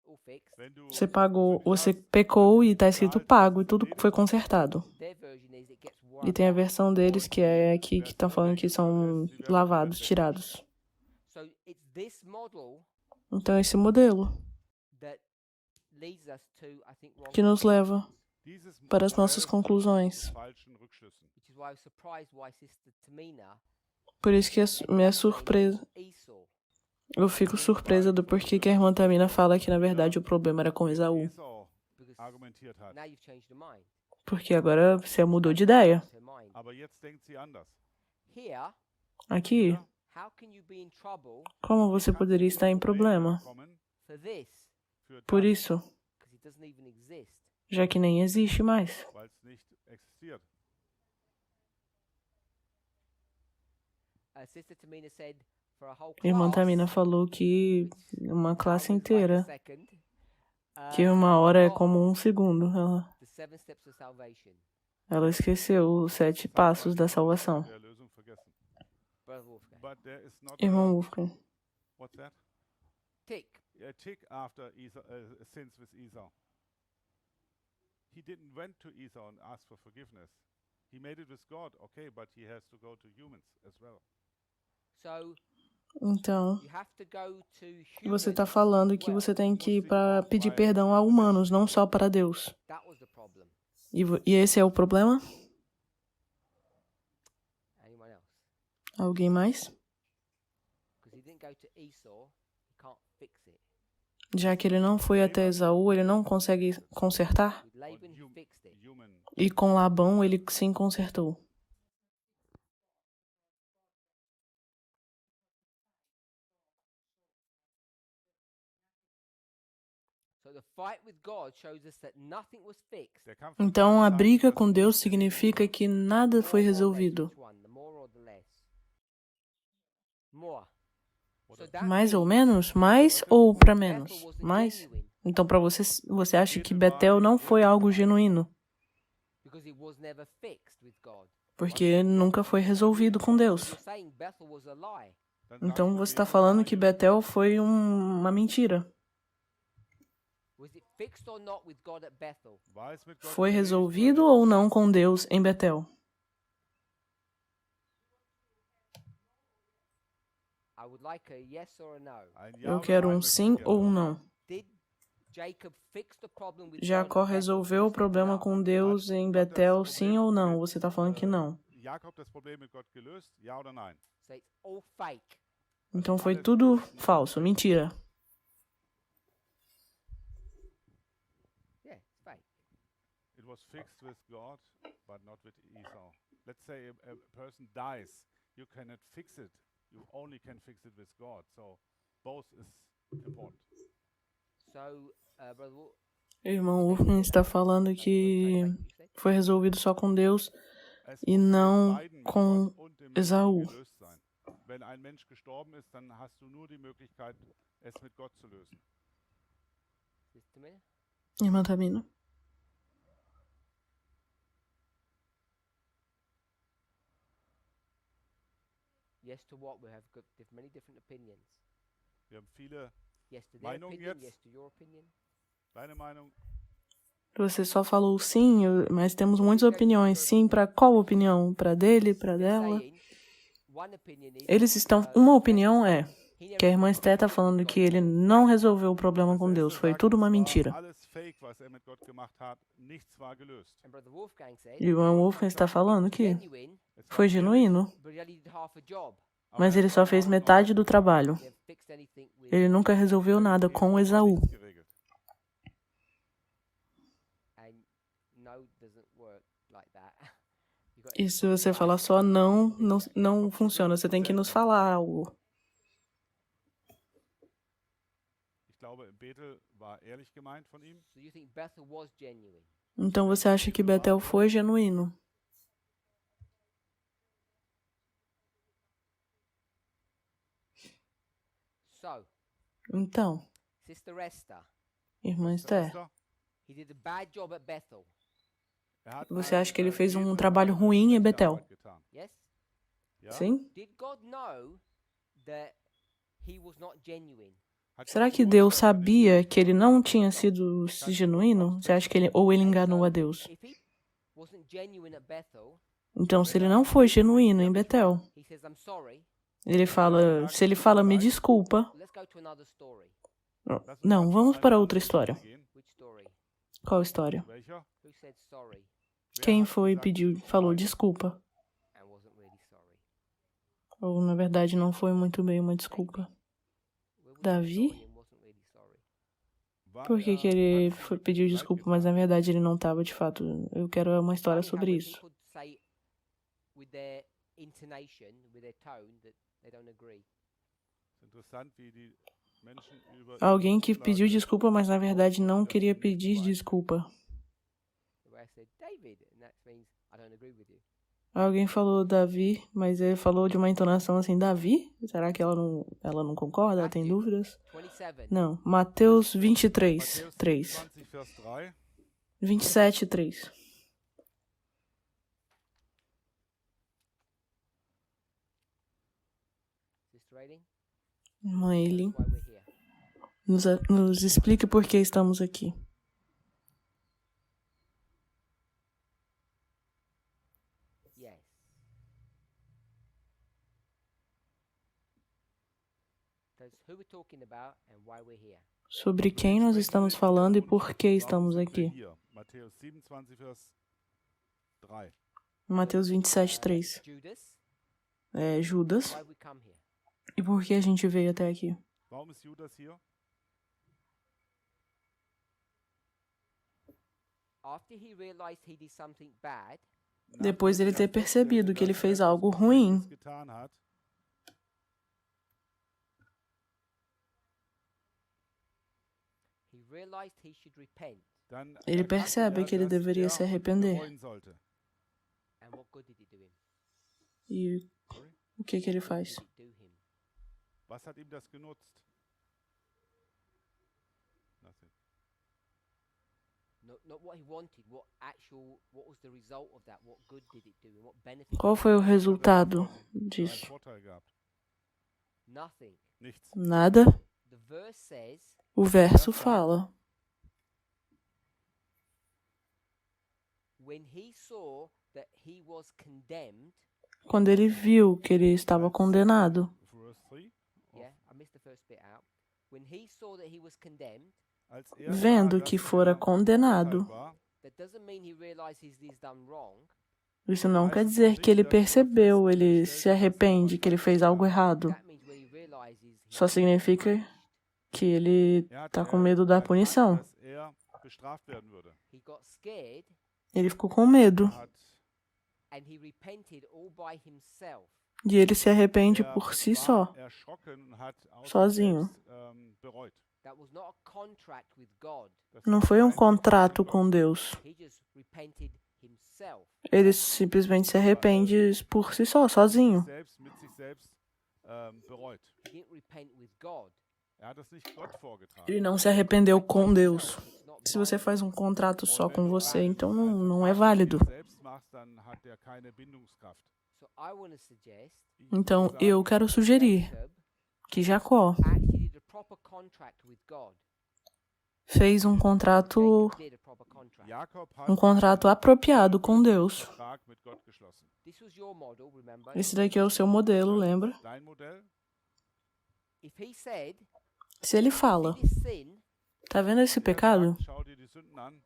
all fixed. wenn du Você pagou, gesündigt você hast, pecou e tá escrito pago e tudo foi consertado. Their version is it gets E wiped tem a out. versão deles que é aqui que tá falando que são lavados, tirados. So it's this model Então, esse modelo that leads us to, I think, wrong que nos leva dieses para as Modell nossas conclusões. zu falschen Rückschlüssen. which is why I was surprised why Sister Tamina Por isso que minha surpresa, Esau. eu fico surpresa do porquê que a irmã Tamina fala que na verdade o problema era com Esaú. Esau Because argumentiert hat. now you've changed your mind. Porque agora você mudou de ideia. Her mind. Aber jetzt denkt sie anders. Here, Aqui, how can you be in trouble como você poderia estar em problema? Kommen for this? für Por das, isso, doesn't even exist. já que nem existe mais. weil es nicht existiert. Sister Tamina said for a whole Irmã class, Tamina falou que uma classe time is like a inteira, second, que uma hora é forgot como um segundo. the 7 steps of salvation. Ela esqueceu os 7 passos da salvação. Der Erlösung vergessen. Brother Wolfgang. But there is not Irmão Wolfgang, what's that? Tick. A tick after Esau, sins with Esau. He didn't went to Esau and ask for forgiveness. He made it with God, okay, but he has to go to humans as well. So então, you have to go to você está humans falando que well. você tem que ir para pedir perdão a humanos, não só para Deus. That was the problem. E esse é o problema? Anyone else? Alguém mais? Because he didn't go to Esau, he can't fix it. Já que ele não foi até Esaú, ele não consegue consertar? With Laban, he fixed it. Human. E com Labão, ele sim consertou. So the fight with God shows us that nothing was fixed. Der Kampf von Então, Gott a sagt, briga dass com nichts Deus geregelt significa que nada foi More or less, resolvido. which one? The more or the less? More. So that Mais ou means menos? Mais ou para Bethel menos? wasn't Mais? genuine Então, para você acha que Betel não foi algo genuíno? because it was never fixed with God. Porque nunca foi resolvido com Deus. You're saying Bethel was a lie. Dann sagst Então, du, você está Bethel falando war que eine Betel foi uma mentira. Was it fixed or not with God at Bethel? Lüge. War es mit Gott Foi gerecht oder resolvido nicht? ou não com Deus em Betel? I would like a yes or a no. Ein Ja Eu oder quero Nein um möchte ich sim gerne ou um haben. não. Did Jacob fix the problem with Jacó God at Bethel? resolveu o Yes or problema no? com Deus em Betel, sim ou não? Você está falando que não. Jakob das Problem mit Gott gelöst? Ja oder nein? So it's all fake. Então foi tudo falso, mentira. Yeah, it's fake. It was fixed with God, but not with Esau. Let's say a person dies. You cannot fix it. You only can fix it with God. So both is important. So, Brother Irmão Wolfgang está falando que foi resolvido só com Deus Es e muss mit não beiden, mit com Gott und dem Menschen Esaú. gelöst sein. Wenn ein Mensch gestorben ist, dann hast du nur die Möglichkeit, es mit Gott zu lösen. Sister Tamina? Irmã Tamina. Yes to what? We have got many different opinions. Wir haben viele, Yes to their Meinung opinion, jetzt? yes to your opinion. deine Meinung? Você só falou sim, mas temos muitas opiniões. Sim, para qual opinião? Para dele, para dela? Saying, one opinion is, Eles estão. Uma opinião é he never que a irmã Esté está falando que ele não resolveu o problema com Deus. Foi tudo uma mentira. Alles fake, was mit Gott gemacht hat. Nichts war gelöst. And Brother Wolfgang said, E o irmão Wolfgang está falando que genuine, Es war foi ehrlich, genuíno, but he only did half a job. aber mas er ele hat só es fez gemacht. metade do trabalho. He never fixed anything with Ele nunca resolveu nada com Esaú. Nichts geregelt. and no doesn't work like that. You got E se você falar só não, não funciona. Você tem que nos falar algo. Ich glaube, Bethel war ehrlich gemeint von ihm. So you think Bethel was genuine? Então você acha que Betel foi genuíno? So, Então, Sister Esther, irmã Esther, Esther, he did a bad job at Bethel. hat Você acha que ele Bethel fez um eine trabalho schlechte ruim em Betel? Arbeit getan. Yes? Ja? Sim? Did God know that he was not genuine? Hat Será Gott que gewusst, Deus dass er nicht sabia que ele não tinha sido genuíno? Você acha que ele enganou a Deus? If he wasn't genuine at Bethel, Então, se ele não foi genuíno em Betel, he says, I'm sorry, se ele fala, me desculpa. let's go to another story. Lass uns Não, mal vamos zu para einer outra anderen história. Geschichte gehen. Which story? Qual história? Welcher? Who said sorry Wer Quem hat foi e gesagt, pediu, falou nein? desculpa? and wasn't really sorry? Ou, na verdade, não foi muito bem uma desculpa. Where was he Davi? sorry and wasn't really sorry? War Por que, que ele hat pediu leid desculpa, mas na getan? verdade ele não estava de fato? Eu quero uma história Funny how sobre when isso. people say with their intonation, with their tone, that they don't agree. Es ist interessant, wie die Menschen über Alguém que ihre pediu Umlage desculpa, mas na verdade não queria pedir desculpa. Where I said David, and that means I don't agree with you. Alguém falou Davi, mas ele falou de uma entonação assim, Davi? Será que ela não concorda? Ela tem dúvidas? 27. Não, Mateus 23, Matthäus 3. 27, Vers 3. 27, 3. Sister Aileen, Mãe Eileen, why we're here. nos explique por que estamos aqui. Yes. That's who we're talking about and why we're here. Sobre quem nós estamos falando e por que estamos Warum sind wir aqui. hier? Matthäus 27, Vers 3. Mateus 27, 3. Judas, É Judas. why we come here. E por que a gente veio até aqui? Warum ist Judas hier? After he realized he did something bad, Depois dele ter Nachdem er percebido que ele feststellte, fez dass er algo etwas ruim, Schlechtes getan hat, he realized he should repent. dann ele erkannte percebe er, que ele dass deveria er se arrepender. bereuen sollte. And what good did it do him? E Sorry? o que ele faz? What did it do him? Was hat ihm das genutzt? Nothing. Not what he wanted. What was the result of that? What good did it do him? What benefit? Qual foi o resultado Einen disso? Vorteil gehabt. Nothing. Nichts. Nada. The verse says, O verso fala: when he saw that he was condemned, quando ele viu que ele estava condenado. Verse 3. yeah, I missed the first bit out. When he saw that he was condemned, Als er Vendo sah, que dass fora er condenado. verurteilt war, that doesn't mean he realized he's done wrong. Isso não quer dizer que ele percebeu, ele se arrepende, que ele fez algo errado. That means when he realizes Só significa que ele er hat está com medo da erkannt, punição. dass er bestraft werden würde. he got scared Ele ficou com medo. Er hat and he repented all by himself. E ele se arrepende er por si war só. erschrocken und hat aus sich Sozinho. selbst, bereut. That was not a contract with God. Das Não war foi um kein contrato Vertrag com mit Gott. Deus. He just repented himself. Ele simplesmente se arrepende por si só, Sich sozinho. selbst, mit sich selbst bereut. He didn't repent with God. Er hat es nicht Gott vorgetragen. Ele não se arrependeu com Deus. It's not Se você binding. faz um contrato só Und wenn com du você, einen então Vertrag não é mit válido. dir selbst machst, dann hat er keine Bindungskraft. So I want to suggest Ich Então sage, eu quero sugerir Jacob que Jacó actually did a proper contract with God. fez um contrato, Jacob did a proper contract. Jakob hat um contrato apropriado com Deus. einen Vertrag mit Gott geschlossen. This was your model, remember? Esse daqui é o seu modelo, lembra? Dein Modell? If he said, Se ele fala, "See this sin, tá vendo esse Er pecado? sagt, schau dir die Sünden an.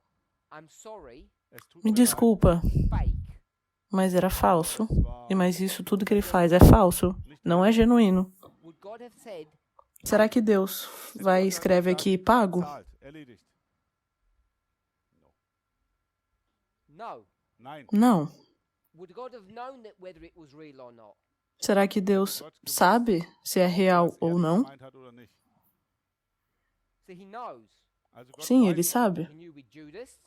I'm sorry, Es tut Me mir leid. desculpa, fake, mas era falso. Es war E mas isso tudo que ele faz é falso, não é genuíno. would God have said, Será que Deus vai escreve aqui pago? bezahlt, erledigt. no? Nein. Não. Would God have known that whether it was real or not? Será que Deus sabe se é real Was er ou não? gemeint hat oder nicht. So he knows. Also Gott Sim, weiß, ele sabe. He knew with Judas,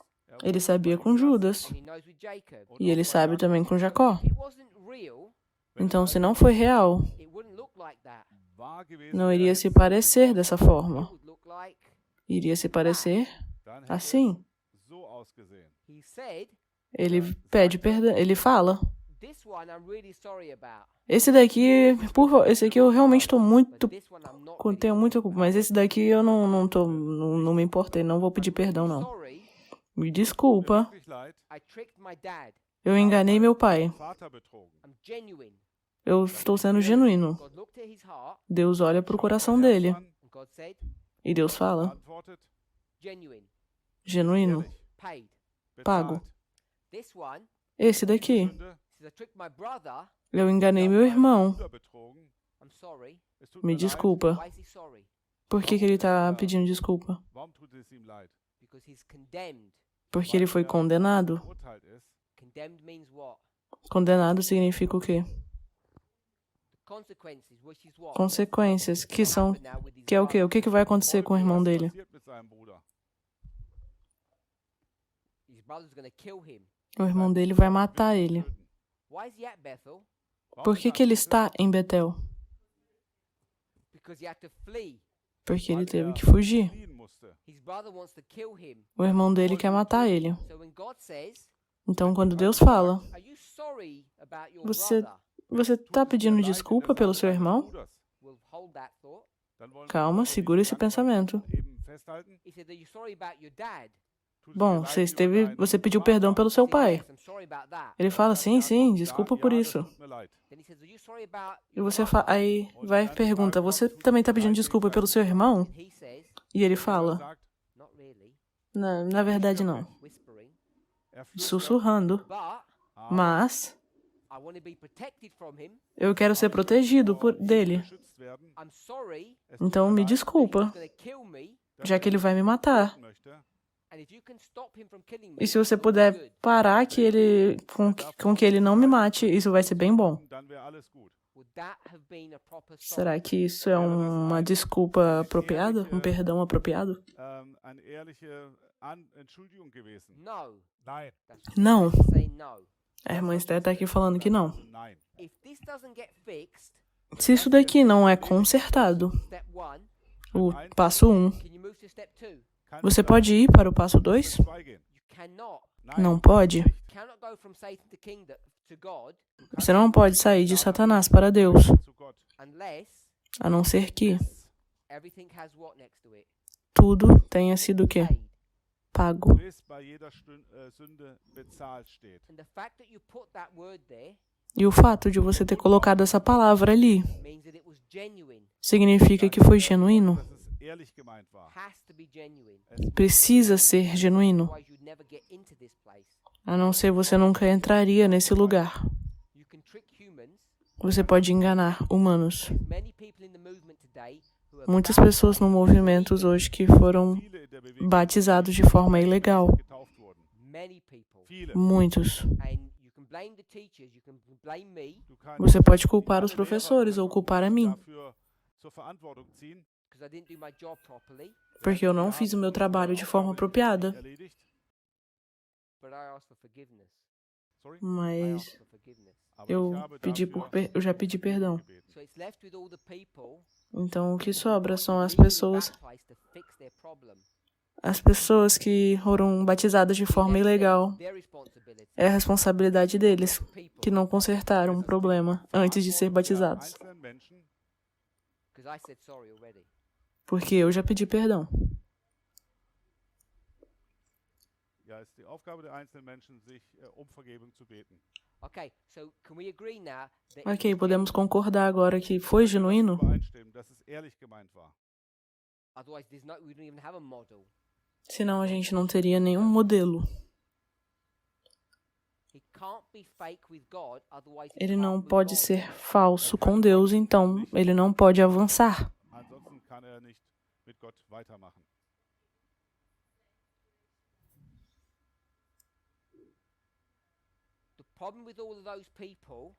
Ele sabia com Judas and he knows with Jacob. e ele sabe também com Jacó. If it wasn't real, Então, se não foi real, it wouldn't look like that. wahr gewesen não wäre, iria hätte se es parecer dessa It forma. would look like, Iria se parecer dann hätte assim. es so ausgesehen. he said, Ele pede perdão, ele fala: this one I'm really sorry about. esse daqui, esse aqui eu realmente estou muito, But this one I'm not tenho muita culpa, mas esse daqui eu não me importei, não vou pedir perdão não. sorry. Me Tut mir desculpa, wirklich leid, I tricked my dad. eu enganei meu pai. Vater betrogen. I'm genuine. Eu estou sendo genuíno. God looked at his heart Deus olha pro coração Mein Herz dele an, and God said, e Deus fala: antwortet, genuine, genuíno, ehrlich, paid. pago. bezahlt. This one Esse daqui, Sünde, says, I tricked my brother. eu enganei ich meu habe meinen irmão. Bruder betrogen. I'm sorry. Es tut Me mir leid. desculpa. Why is he sorry? Por que ele tá pedindo desculpa? Warum tut es ihm leid? Because he's condemned. Porque ele foi condenado. Verurteilt ist. Condemned means what? Condenado significa o quê? The Consequences, which is what? Consequências, que são... Happen now with his Que é o quê? O brother. que vai acontecer com o irmão dele? Was passiert mit seinem Bruder? His brother's going to kill him. O irmão dele vai matar ele. Why is he at Bethel? Warum Por ist que er que ele am Bethel? está em Betel? Because he had to flee. Porque ele Weil teve er que fugir. fliehen musste. His brother wants to kill him. O irmão dele quer matar ele. So when God says, Então, quando Deus fala, are you sorry about your Você- brother? você está pedindo desculpa pelo seu irmão? We'll hold that thought. Calma, segura esse pensamento. Eben festhalten. He said, are you sorry about your dad? Tut es Bom, dir você leid über deinen você pediu Vater? perdão pelo seu He said, pai. yes, I'm sorry about that. Ele fala, sim, sim, desculpa por Ja, isso. das tut mir leid. Then he says, are you sorry about E your você brother? aí vai e pergunta, você também está pedindo desculpa pelo seu irmão? And he says, E ele Er fala, sagt, not really, na verdade não. whispering, er flüstert, Sussurrando. but Mas I want to be protected from him. eu quero ser protegido dele. geschützt werden. I'm sorry. Es tut Então mir me leid, He's desculpa, going to kill me. dass já que ele vai me matar. töten möchte. And if you can stop him from killing me, E se você it's puder good. parar com que ele não me mate, isso vai ser bem bom. Dann wäre alles gut. Would that have been a proper sorry? Será que isso é uma desculpa apropriada? Um perdão apropriado? Eine ehrliche Entschuldigung gewesen. No. Nein, That's Não. say no. A irmã Esther está aqui falando que não. nein. If this doesn't get fixed, Se isso daqui não é consertado, step 1, o passo 1, can you move to step 2? você pode ir para o passo 2? Zwei gehen. You cannot. Nein, Não pode. You cannot go from Satan to God Você não pode sair de Satanás para Deus, zu Gott. unless a não ser que everything has what next to it? tudo tenha sido o quê? Paid. Pago. Bis bei jeder Sünde bezahlt steht. And the fact that you put that word there E o fato de você ter colocado essa palavra ali means that it was genuine. significa que foi genuíno. Dass es ehrlich gemeint war. Has to be genuine. Precisa ser genuíno. Otherwise you'd never get into this place. A não ser você nunca entraria nesse lugar. You can trick humans. Você pode enganar humanos. Many people in the movement today who are Muitas pessoas no movimento hoje que foram Viele in der Bewegung batizados de forma ilegal. getauft wurden. many people. Viele. Muitos. And you can blame the teachers, you can blame me, Du kannst Você pode culpar alle os Lehrer professores ou culpar a mim, dafür zur Verantwortung ziehen. because I didn't do my job properly, porque eu não fiz o meu trabalho de forma apropriada. Erledigt. but I asked for forgiveness. Sorry. I Mas asked for forgiveness. Aber eu ich habe pedi dafür eu já pedi perdão. gebeten. So it's left with all the people Então o que sobra são as being pessoas, baptized to fix their problem. que foram batizadas de forma ilegal. Their responsibility. É a responsabilidade deles, People. que não consertaram o problema antes de ser batizados. Einzelnen Menschen, Because I said sorry already. Porque eu já pedi perdão. ja, ist die Aufgabe der einzelnen Menschen, sich Vergebung zu beten. Okay, so can we agree now that it Ok, was podemos genuine? concordar agora que foi genuíno? Übereinstimmen, dass es ehrlich gemeint war. Otherwise, we don't even have a model. Senão a gente não teria nenhum modelo. He can't be fake with God, otherwise he Ele can't não move pode on. ser falso com Deus, então ele não pode avançar. Ansonsten kann er nicht mit Gott weitermachen. The problem with all of those people,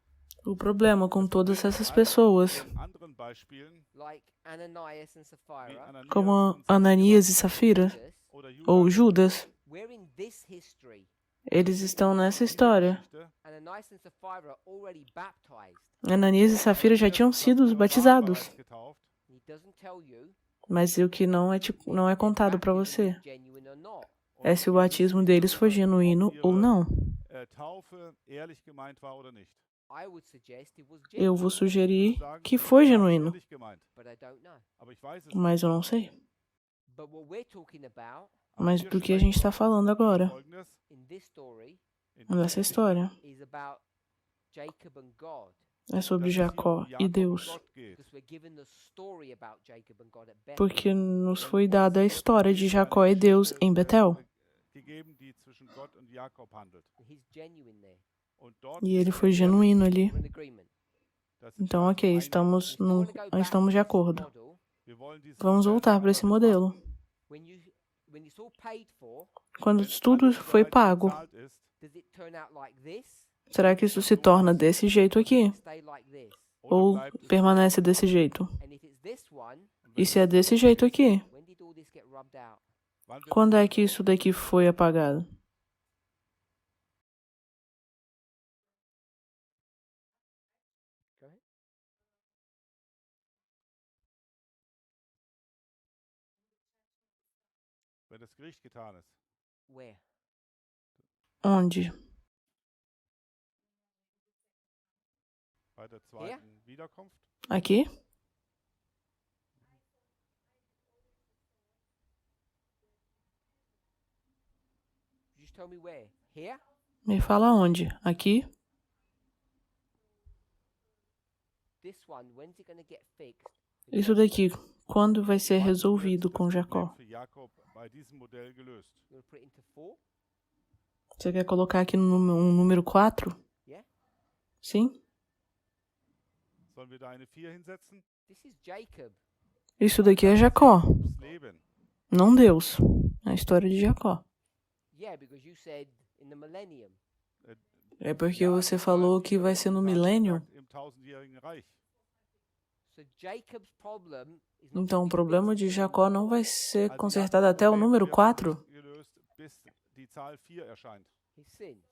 O problema com todas essas pessoas, In anderen Beispielen, like Ananias and wie Sapphira, Ananias como und Ananias e Safira, Judas, oder ou Judas, Judas, we're in this history. eles estão nessa história. Geschichte, Ananias and Sapphira are already baptized. Ananias e Safira já tinham sido waren batizados, bereits getauft. He doesn't tell you mas o que não é contado para baptism você is genuine or not. é se o batismo deles foi genuíno ou não. Taufe ehrlich gemeint war oder nicht. I would suggest it was Eu genuine, vou sugerir Sagen, que foi ja, genuíno, ehrlich gemeint. but I don't know. Aber ich weiß es mas eu não sei. But what we're talking about Mas do que a gente está falando agora, Folgendes, in this story in nessa história, is about Jacob and God. é sobre dass es hier Jacó um e Jakob und Deus. Gott geht. Because we're given the story about Jacob and God at Bethel. Porque nos foi dada a história de Jacó e Deus em Betel. Gegeben, die zwischen Gott und Jakob handelt. He's genuine there. Und dort E ele ist foi genuíno ali. We're in agreement. das ist Então, ok, eine- estamos, If you wanna go back estamos de to this acordo. model, Wir wollen dieses Vamos Modell voltar para esse modelo. when it's all paid for, Quando wenn tudo alles foi bereits pago, bezahlt ist, does it turn out like this? será que isso se torna desse jeito aqui? Stay like this? ou permanece desse jeito? And if it's this one, E se é desse jeito aqui, when did all this get rubbed out? Wann wird quando es é que isso daqui foi apagado? Go ahead. wenn das Gericht getan ist? Where? Onde? Bei der zweiten Wiederkunft? Aqui? You just tell me where. Here? Me fala onde? Aqui? This one, when's it going to get fixed? Isso daqui, quando vai ser Wann resolvido wird com das Problem Jacó? für Jakob bei diesem Modell gelöst? You want to put it into 4? Você quer colocar aqui no um número 4? Yeah? Sim? Sollen wir da eine 4 hinsetzen? This is Jacob. Isso daqui é Jacó, Das Leben. não Deus. É a história de Jacó. Yeah, because you said in the millennium. É porque você falou que vai ser no milênio. Im tausendjährigen Reich. So Jacob's problem is not Então o gonna be problema fixed de in Jacó não vai ser Also consertado Jakobs até o Problem número wird 4. nicht gelöst, bis die Zahl 4 erscheint. his sins.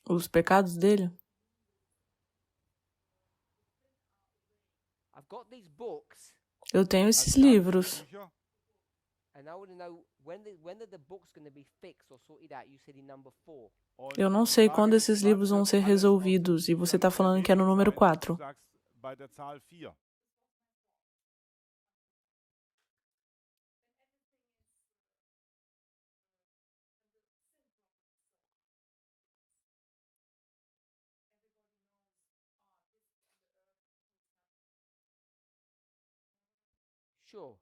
Os pecados dele. I've got these books, Eu tenho esses Also wir haben livros. Bücher, and I want to know when are the books going to be fixed or sorted out? You said in number 4. und Eu não die sei Frage quando ist, esses wann livros vão wird ser alles resolvidos. E auf você está Papier falando que é no número sein? 4. Du sagst bei der Zahl 4. Sure.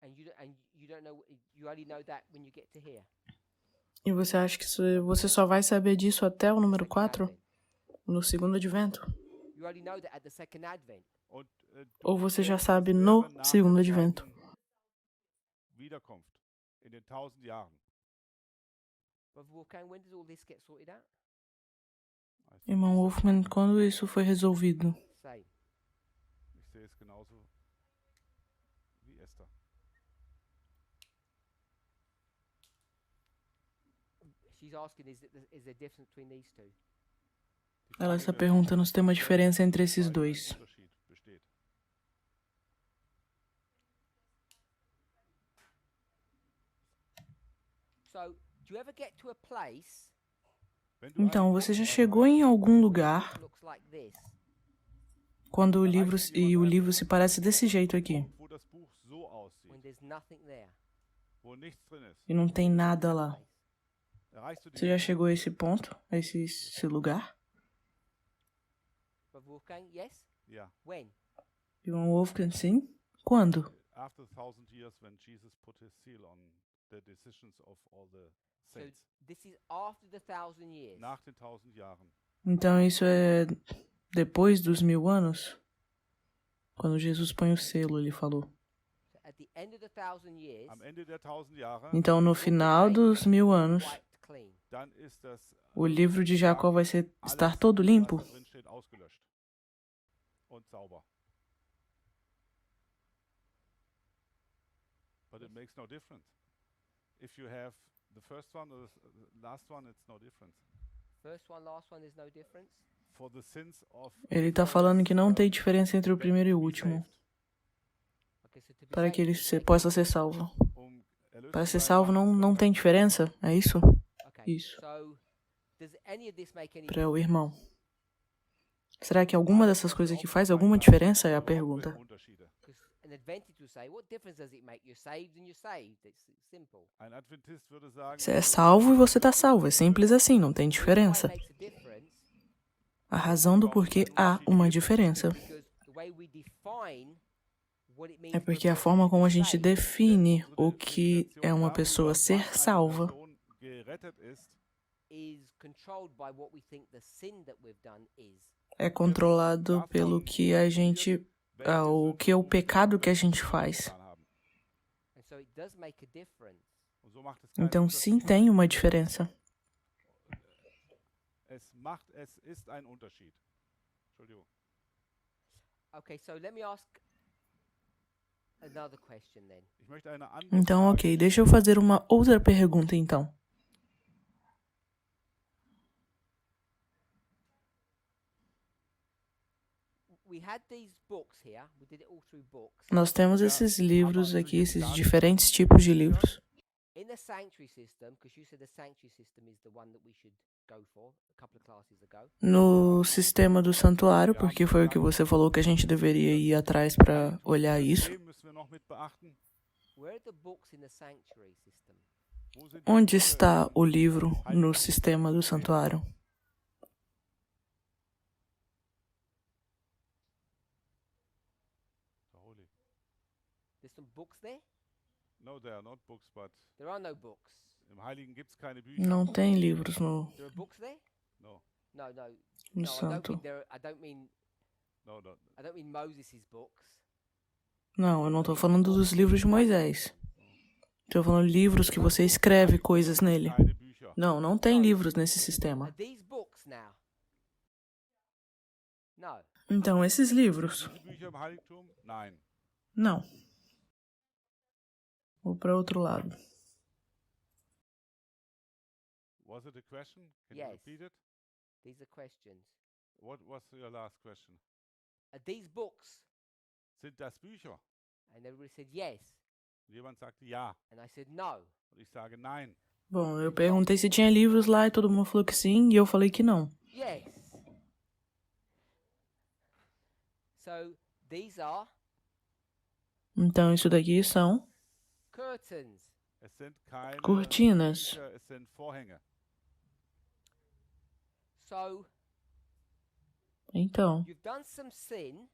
And you don't know, you only know that when you get to here. E você acha que você só vai saber disso até o número Second 4? advent. No segundo advento? You only know that at the second advent. Und, Ou du você já denkst, sabe es no wäre nach segundo der advento? zweiten Wiederkunft in den 1000 Jahren. Brother Wolfgang, when does all this get sorted out? I think Irmão Wolfman, quando isso foi resolvido? Same. Ich sehe es genauso wie Esther. She's asking, is there difference between these two? Die Ela Frage está wäre, perguntando se tem uma diferença entre esses weil ein dois. Unterschied besteht. So, do you ever get to a place Wenn du Então, einen você já Punkt chegou em algum where lugar it looks like this? quando o livro se parece desse jeito aqui wo das Buch so aussieht, When there's nothing there? wo nichts drin ist, e não tem nada lá? erreichst du Você já diesen chegou a esse ponto, a esse lugar? Brother Wolfgang, yes? Ja. When? Irmão Wolfgang, sim? Quando? After 1000 years when Jesus put his seal on the decisions of all the So saints. this is after the 1,000 years. Nach den 1000 Jahren. Então isso é depois dos 1000 anos? Quando Jesus põe o selo, ele falou. So at the end of the 1,000 years, Am Ende der 1000 Jahre, Então no final dos 1000 anos, wiped clean. dann ist das o livro de Jacó vai estar alles, todo limpo. was da drin steht, ausgelöscht und sauber. But it makes no difference. If you have the first one or the last one, it's no difference. First one, last one, there's no difference. For the sins of Ele está falando que não tem diferença entre o primeiro e o último, Okay, so to be para que saved, ele possa ser salvo. erlöst Para zu ser sein, salvo macht es não keinen tem diferença, é isso? okay. Isso. So does any of this make any Para o irmão. Será que alguma dessas coisas aqui faz alguma diferença? É a pergunta. Unterschiede. Because an Adventist will say, what difference does it make? You're saved and you're saved. It's simple. Ein Adventist würde sagen, Você é salvo e você está salvo. É simples assim, não tem Why diferença. it makes a difference? A razão do porquê há uma diferença Because the way we define what it means é for porque a person forma to como a be gente saved define unsere o que Definition é uma darüber, pessoa wann ser eine salva Person gerettet ist, is controlled by what we think the sin that we've done is. é controlado pelo que a gente, o que é o pecado que a gente faz. getan haben. And so it does make a difference. Und so macht es keinen Então sim, Unterschied. tem uma diferença. Es ist ein Unterschied. Entschuldigung. Okay, so let me ask another question then. Ich möchte eine andere Então, Frage ok, deixa eu fazer uma outra pergunta então. We had these books here. We did it all through books. Nós temos esses livros aqui, esses diferentes tipos de livros. In the sanctuary system, because you said the sanctuary system is the one that we should go for a couple of classes ago. No sistema do santuário, porque foi o que você falou que a gente deveria ir atrás para olhar isso. System müssen wir noch mit beachten. Where are the books in the sanctuary system? Wo sind die Onde Bücher está im o livro no Heiligen sistema do santuário? Holy? There's some books there? No, there are not books, but There are no books. im Heiligen gibt es keine Bücher. Não tem livros no, There are books there? No, No, no. no No, santo. I don't mean no, no. I don't mean Moses' books. Não, eu não tô falando dos livros de Moisés. Tô falando livros que você escreve coisas nele. Keine Bücher. Não, não tem livros nesse sistema. Are these books now? No. Então, esses livros? Diese Bücher im Heiligtum? Nein. Não. Vou para outro lado. Was it a question? Can you Yes. repeat it? These are questions. What was your last question? Are these books? Sind das Bücher? And everybody said yes. Jemand sagte ja And I said no. und ich sage nein. Bom, eu perguntei se tinha livros lá e todo mundo falou que sim, e eu falei que não. Yes. So these are Então, isso daqui são curtains. Es sind keine cortinas. Bücher, es sind Vorhänge. So Então, you've done some sin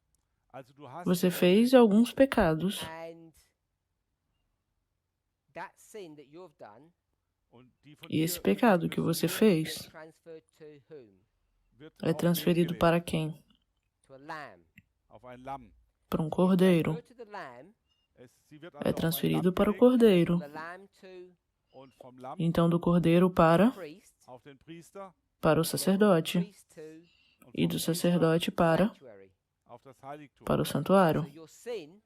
Also du hast você fez alguns pecados. and that sin that you've done und die von E esse dir pecado que você gets fez transferred to whom? wird é auf transferido wen para gelegt? quem? To a lamb. Auf ein Lamm. Para um cordeiro. Go to the lamb, Sie wird É also auf ein transferido Lamm para o gelegt cordeiro. the lamb to und vom Lamm Então, do cordeiro para priest, auf den Priester o sacerdote. priest to und E vom do Priester sacerdote para sanctuary. auf das Heiligtum. o santuário. So your sin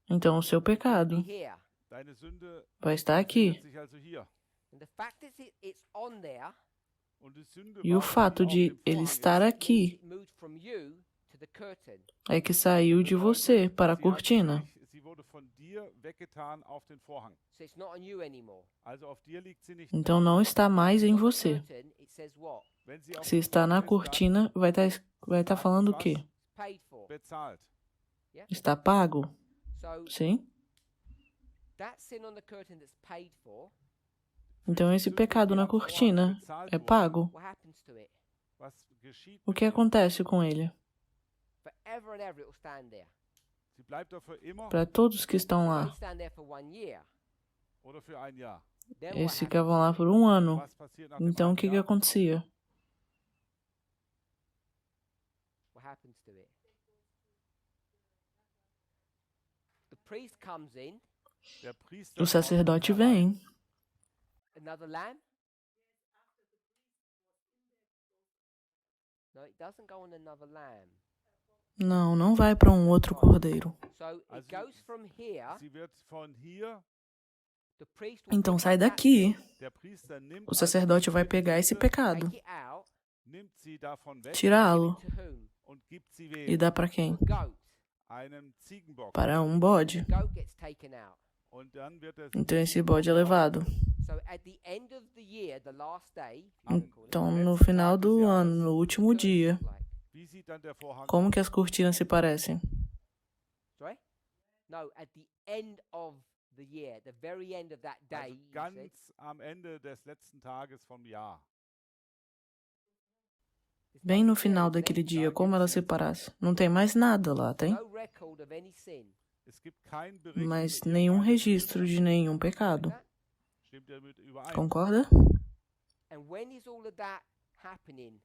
Então, o seu be pecado here. Deine Sünde vai estar aqui. befindet sich also hier. And the fact that it's on there Und die Sünde E o war, dass fato sie auf de dem ele Vorhang estar ist. aqui it moved from you to the curtain. é que saiu de você para a Sie hat cortina. sich- Sie wurde von dir weggetan auf den Vorhang. So it's not on you anymore. Also auf dir liegt sie nicht. Então, não está mais em On the você. curtain, it says what? Wenn sie auf Se dem está na Vorhang ist, cortina, vai estar falando o quê? It's paid for. dann bezahlt. Está pago? So Sim? that sin on the curtain that's paid for, Então, esse pecado na cortina é pago. what happens to it? Was geschieht? O que acontece com ele? Forever and ever it will stand there. Sie bleibt da für immer Para todos que estão It lá, will stand there for 1 year. oder für ein Jahr? Then eles what ficavam happens? lá por um ano. Was passiert nach dem Então, o einen que Jahr? acontecia? What happens to it? The priest comes in, Der Priester O sacerdote kommt herein. vem. another lamb. No, it doesn't go on another lamb. Não, não vai para um outro cordeiro. So it Also, goes from here. Sie wird von hier, The priest will Então, pick sai up that daqui. sin, der Priester nimmt O sacerdote vai pegar esse pecado, take it out, nimmt sie davon weg tirá-lo to whom? und gibt sie e wem? dá para quem? To a goat. Einem Ziegenbock. Para um bode. The goat gets taken out. Und dann wird es Então, esse bode é levado. So at the end of the year, the last day, if you wanna call it, Então, no final do ano, no último what does it dia, look like? Wie sieht dann der Vorhang como que as cortinas se parecem? Sorry? No, at the end of the year, the very end of that day, Also you said, ganz am Ende des letzten Tages vom Jahr. there's Bem no nothing there, final is there? daquele dia, como ela se parasse. Não tem mais nada lá, tem? No record of any sin. Es gibt keinen Bericht Mas über nenhum irgendeine registro Sünde. de nenhum pecado. That? Stimmt damit überein? Concorda? And when is all of that happening?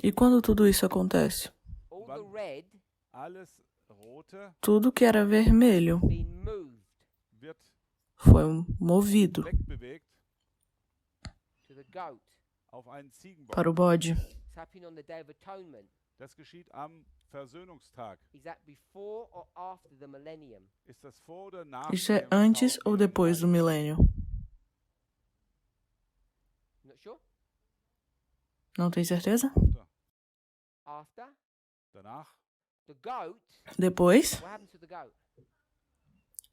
E quando tudo isso acontece? All the red Alles Rote Tudo que era vermelho being moved wird foi movido wegbewegt to the goat. auf einen Ziegenbock. para o bode. It's happening on the Day of Atonement. Das geschieht am Versöhnungstag? Is that before or after the millennium? Ist das vor oder nach Isso é dem antes ou tausendjährigen depois do Reich? milênio? Not sure? Não tem certeza? After. After? Danach? The goat, Depois? what happens to the goat?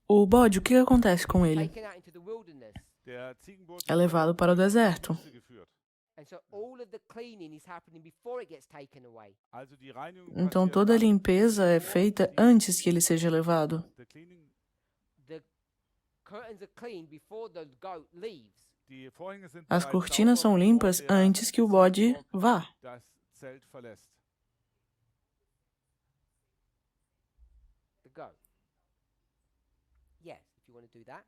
O bode, o que acontece com ele? Taken out into the wilderness. Der Ziegenbote É levado para o deserto. Wüste geführt. And so all of the cleaning is happening before it gets taken away. Also die Reinigung Então passiert toda a dann, limpeza é feita antes que ele seja levado. the cleaning, The curtains are cleaned before the goat leaves. die Vorhänge sind As bereits cortinas sauber, são bevor limpas der antes que o bode Ziegenbock vá. das Zelt verlässt. The goat. Yes, if you want to do that.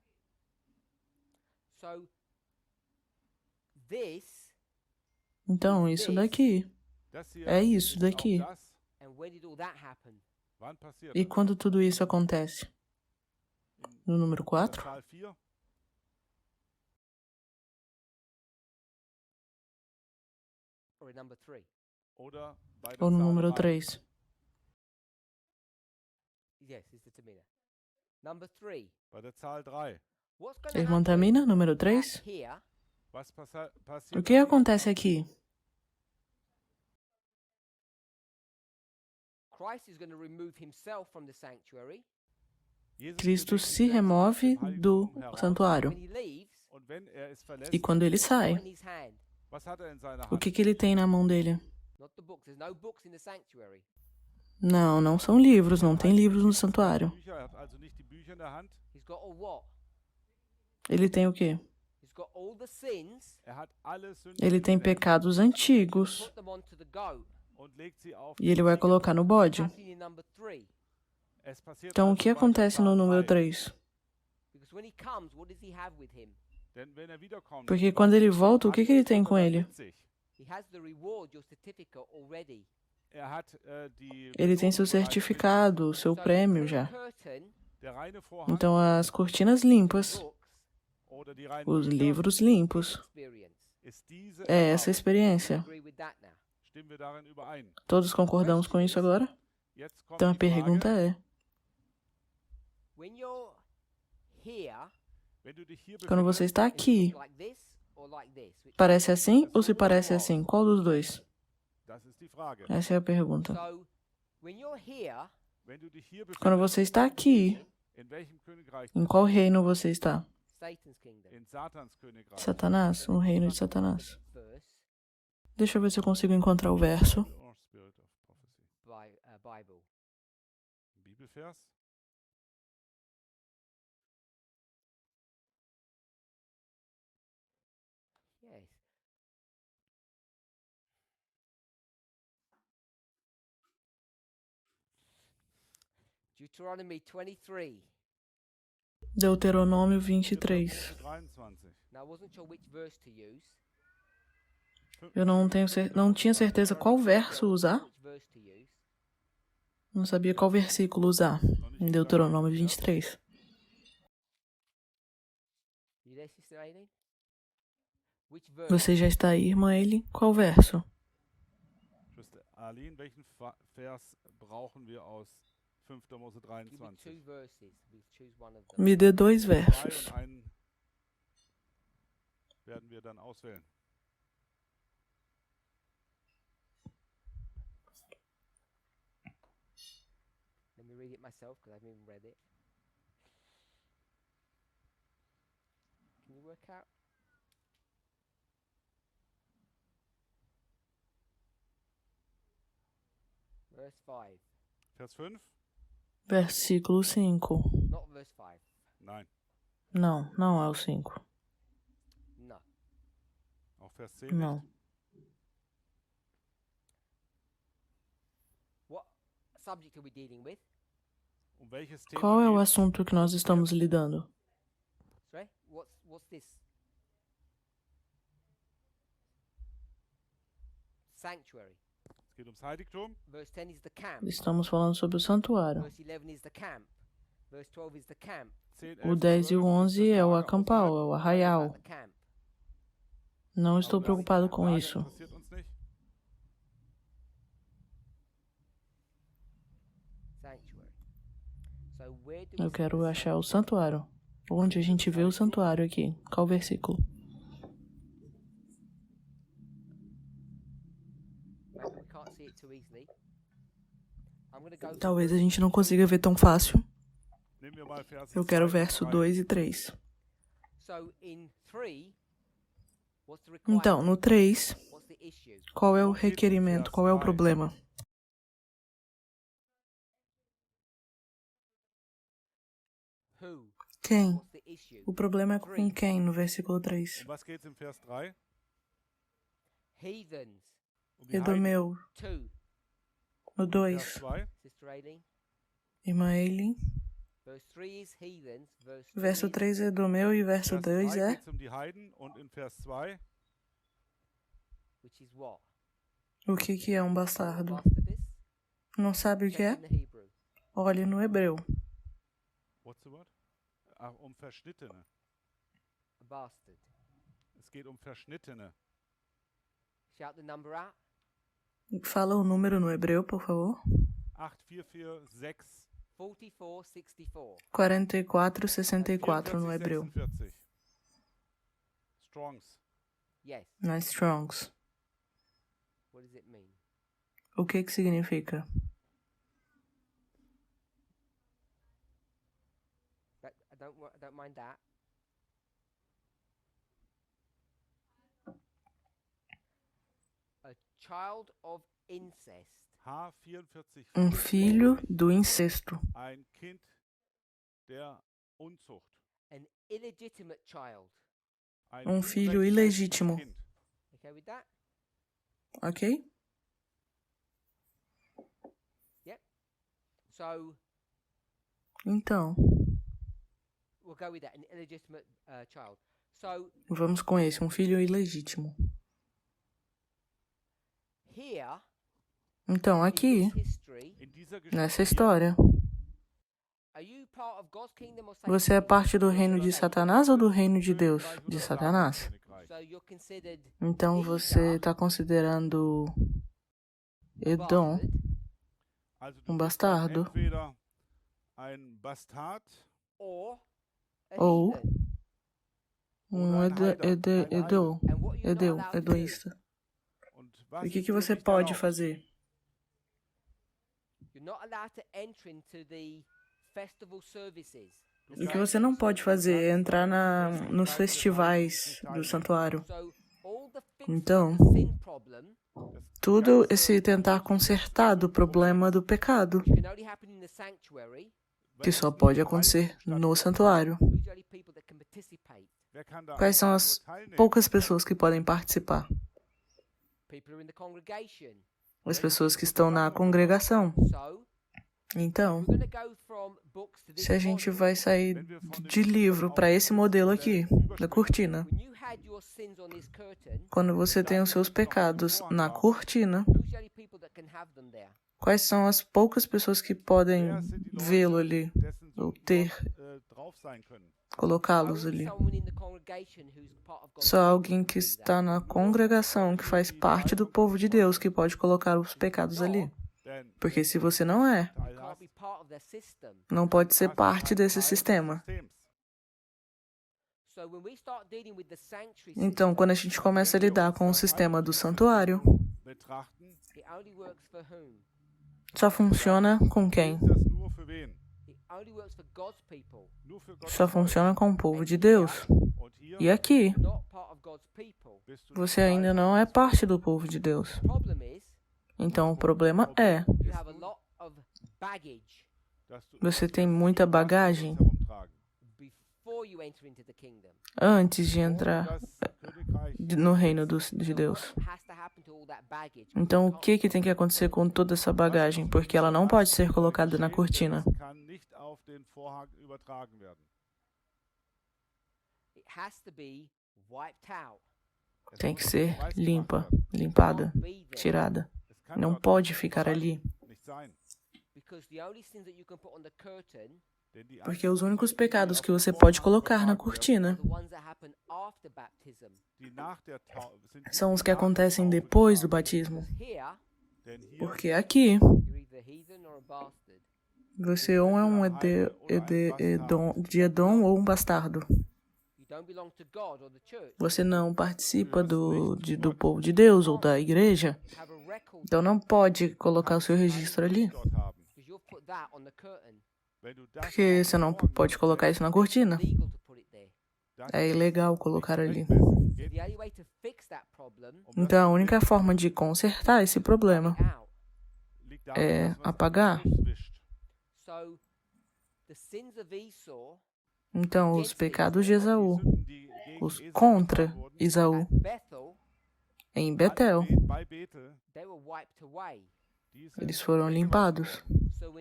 So this, Então, isso daqui. Das hier É isso ist daqui. auch das. and when did all that happen? Wann passiert E das? quando tudo isso acontece? No número In der 4? Zahl 4? Or in number 3? Oder bei der Ou no Zahl número 3? 3? Yes, it's the Tamina. Number 3. Bei der Zahl 3. What's going to Irmã happen Tamina, número back 3? here? Was O passiert que dann acontece aqui? Christ is going to remove himself from the sanctuary. Jesus Cristo bewegt sich se selbst remove aus dem do Heiligtum heraus. santuário. When he leaves, Und wenn er es verlässt, E quando ele sai, what in his hand? was hat er in seiner o Hand? que ele tem na mão dele? Not the books. There's no books in the sanctuary. Não, não são livros, não tem livros no santuário. Bücher, er hat also nicht die Bücher in der Hand. He's got all what? Ele tem o quê? He's got all the sins. Er hat alle Sünden Ele tem in den Händen pecados antigos Put them onto the goat. und legt sie auf. e ele vai colocar no bode. Happening in number 3. Es passiert Então, o also que bei der acontece no Zahl número 3. 3? Because when he comes, what does he have with him? Denn wenn er wiederkommt, Porque quando ele volta, o hat que ele tem com er ele? mit sich. He has the reward, your certificate already. Er hat die Ele tem seu Belohnung bereits mit sich. certificado, seu So prêmio the já. curtain, Der reine Vorhang Então, as cortinas limpas, books, oder die reinen os Bücher livros limpos, experience. ist diese é essa Erfahrung. experiência. Agree with that now. Stimmen wir darin überein? Todos concordamos com isso agora? Jetzt kommt Então, a die Frage, pergunta é: When you're here, wenn du dich hier quando você befindest, está does it aqui, look like this or like this? Which parece assim ou se parece assim? Qual dos dois? das ist die Frage. Essa é a pergunta. So, when you're here, Wenn du dich hier Quando befindest, você está aqui, in welchem Königreich? em qual reino você está? Satan's kingdom. In Satans Königreich. Satanás, no reino de Satanás. Verse, Deixa eu ver se eu consigo encontrar o verso. Or Spirit of Prophecy. Bible. Bibelvers. Yes. Deuteronomy 23. Deuteronômio 23. 23. Now, I wasn't sure which verse to use. Eu não tinha certeza qual verso usar. Which verse to use. Não sabia qual versículo usar. Em Deuteronômio 23. You there, Sister Aileen? Which verse? Você já está aí, irmã Eli? Qual verso? Schwester Aline, welchen Vers brauchen wir aus 5. Mose Give me 23? two verses. We'll choose one of them. Me dê 2 Drei versos. und einen werden wir dann auswählen. Let me read it myself because I haven't even read it. Can you work out? Verse 5. Vers 5? Versículo 5. Not verse 5. Nein. Não, não é o 5. No. Auch Vers 10 Não. nicht? What subject are we dealing with? Welches Thema Qual é o geht's? assunto que nós estamos lidando? Sorry? What's this? Sanctuary. Es geht ums Heiligtum. Verse 10 is the camp. Estamos falando sobre o santuário. Verse 11 is the camp. Verse 12 is the camp. 10, O 11, 10 e o 12 11 ist das é o Lager acampau, é außerhalb. o About arraial. the camp. Não Aber estou das preocupado com Lager isso. interessiert uns nicht. sanctuary. So where do we Eu see quero the achar o sanctuary? santuário. Onde a gente vê o santuário aqui? Qual versículo? Maybe we can't see it too easily. I'm going to go to Talvez a verse gente não 2. consiga ver tão fácil. Nehmen wir mal Verse Eu quero o 2 und verso 3. 2 e 3. So in 3, what's the requirement? Então, no 3, What's the issue? qual é o Worum geht's im requerimento? Vers Qual é o 3? problema? Who? Quem? What's the issue? O problema é com quem no versículo 3? Um was geht's im Vers 3? Heathens. Um die Heiden. Edomeu. 2. No Vers 2, 2. Sister Aileen. irmã Eileen. Verse 3 is heathens. Verse 2 Verso is 3 é Edomeu e verso Vers 2 3 é... geht's um die Heiden und in Vers 2 which is what? O que é um bastardo? Bastard is? Não sabe o que é? Check in the Hebrew. Olhe no hebreu. what's the word? Ach, um Verschnittene. A bastard. Es geht um Verschnittene. Shout the number out. Fala o número no hebreu, por favor. 8446. 4464. 4464 no hebreu. 46. Strongs. Yes. Na Strongs. What does it mean? O que significa? I don't mind that. A child of incest. H44. Filho do incesto. Ein Kind der Unzucht. An illegitimate child. Ein Filho unrechtmäßiges ilegítimo. Kind. Okay with that? Ok? So Então, we'll go with that. An illegitimate child. So vamos com esse. Filho ilegítimo. here, Então, aqui, in this history, In dieser Geschichte nessa hier, história, are you part of God's kingdom or você é Satan's parte do kingdom? reino de Satanás ou do reino de Deus? Königreich De oder Satanás. Königreich. So you're considered Então, você está considerando Edom bastard Also du um bist dann bastardo entweder ein Bastard or a ou heathen. Edeu, And what you're not allowed to do, edoísta. und E was o ist que dir você nicht pode erlaubt? fazer? you're not allowed to enter into the festival services. O que você não pode fazer é entrar nos festivais do santuário. So all the fixing Então, of the sin problem, tudo esse tentar consertar do problema do pecado, which can only happen in the sanctuary, que só pode acontecer no santuário. who's the only people that can participate? Wer kann da Quais são nur as teilnehmen? poucas pessoas que podem participar? People who are in the congregation. As pessoas que estão na congregação. So Então, we're going to go from books to this se a gente model. vai sair de livro para esse modelo aqui, da cortina, When you had your sins on this curtain, quando você tem os seus pecados na cortina, who's the only people that can have them there? quais são as poucas pessoas que podem Wer sind die Leute, vê-lo ali, dessen ou Sünden ter, dort, drauf sein können? colocá-los Only ali? someone in the congregation who's part of God's Só alguém kingdom que can do that. está na congregação, que faz parte do povo de Deus, que pode colocar os pecados ali. Denn Porque se você não é, Teil You can't be part of their system. não pode ser hast, parte ein desse Teil des sistema. Systems. So when we start dealing with the sanctuary Então, system, quando a gente começa a lidar com o sistema do santuário, Betrachten, it only works for whom? só funciona com quem? gilt das nur für wen? It only works for God's people. Nur für Gottes Só Volk. funciona com o povo de Deus. Und hier E aqui, You're not part of God's people. bist du você nicht ainda Teil não é des parte do povo de Deus. Problem is, Então, o problema é, you have a lot of baggage dass du você tem muita bagagem herumtragen. before you enter into the kingdom. antes de Und entrar das Königreich no reino de So Deus. what has to happen to all that baggage? Então, o Because que tem que acontecer com toda essa bagagem? Porque ela não pode ser colocada na cortina. Das kann nicht auf den Vorhang übertragen werden. it has to be wiped out. Es Tem muss que ser weiß gemacht limpa, werden. limpada, Can't be there. tirada. Es kann Não dort pode nicht ficar sein, ali. nicht sein. Because the only sins that you can put on the curtain Denn die Porque os únicos einzigen pecados Sünden, que die você auf den pode Vorhang colocar na übertragen werden, are cortina the ones that happen after baptism. die nach der sind die, são os que nach der acontecem Taufe depois do getan. batismo. Here, Denn hier Porque aqui, you're either heathen or a bastard. Você ou é um de Edom ou um bastardo. You don't belong to God or the church. Você não participa do povo de Deus ou da igreja. Have a record Então não pode colocar o seu registro ali. dort haben. because you'll put that on the curtain. Wenn du das Porque você não pode colocar isso na cortina. Legal to put it there. das É ilegal colocar ali. rechtmäßig. So Geht the only way to fix that problem Então a única forma de consertar esse problema out. liegt darin, é dass man es apagar. auswischt. So the sins of Esau Então os pecados de Esaú, Die Sünden, die gegen os Esau contra getan wurden, Esaú, at Bethel, em Betel, bei Bethel, they were wiped away. die sind eles foram weggewaschen limpados. worden. So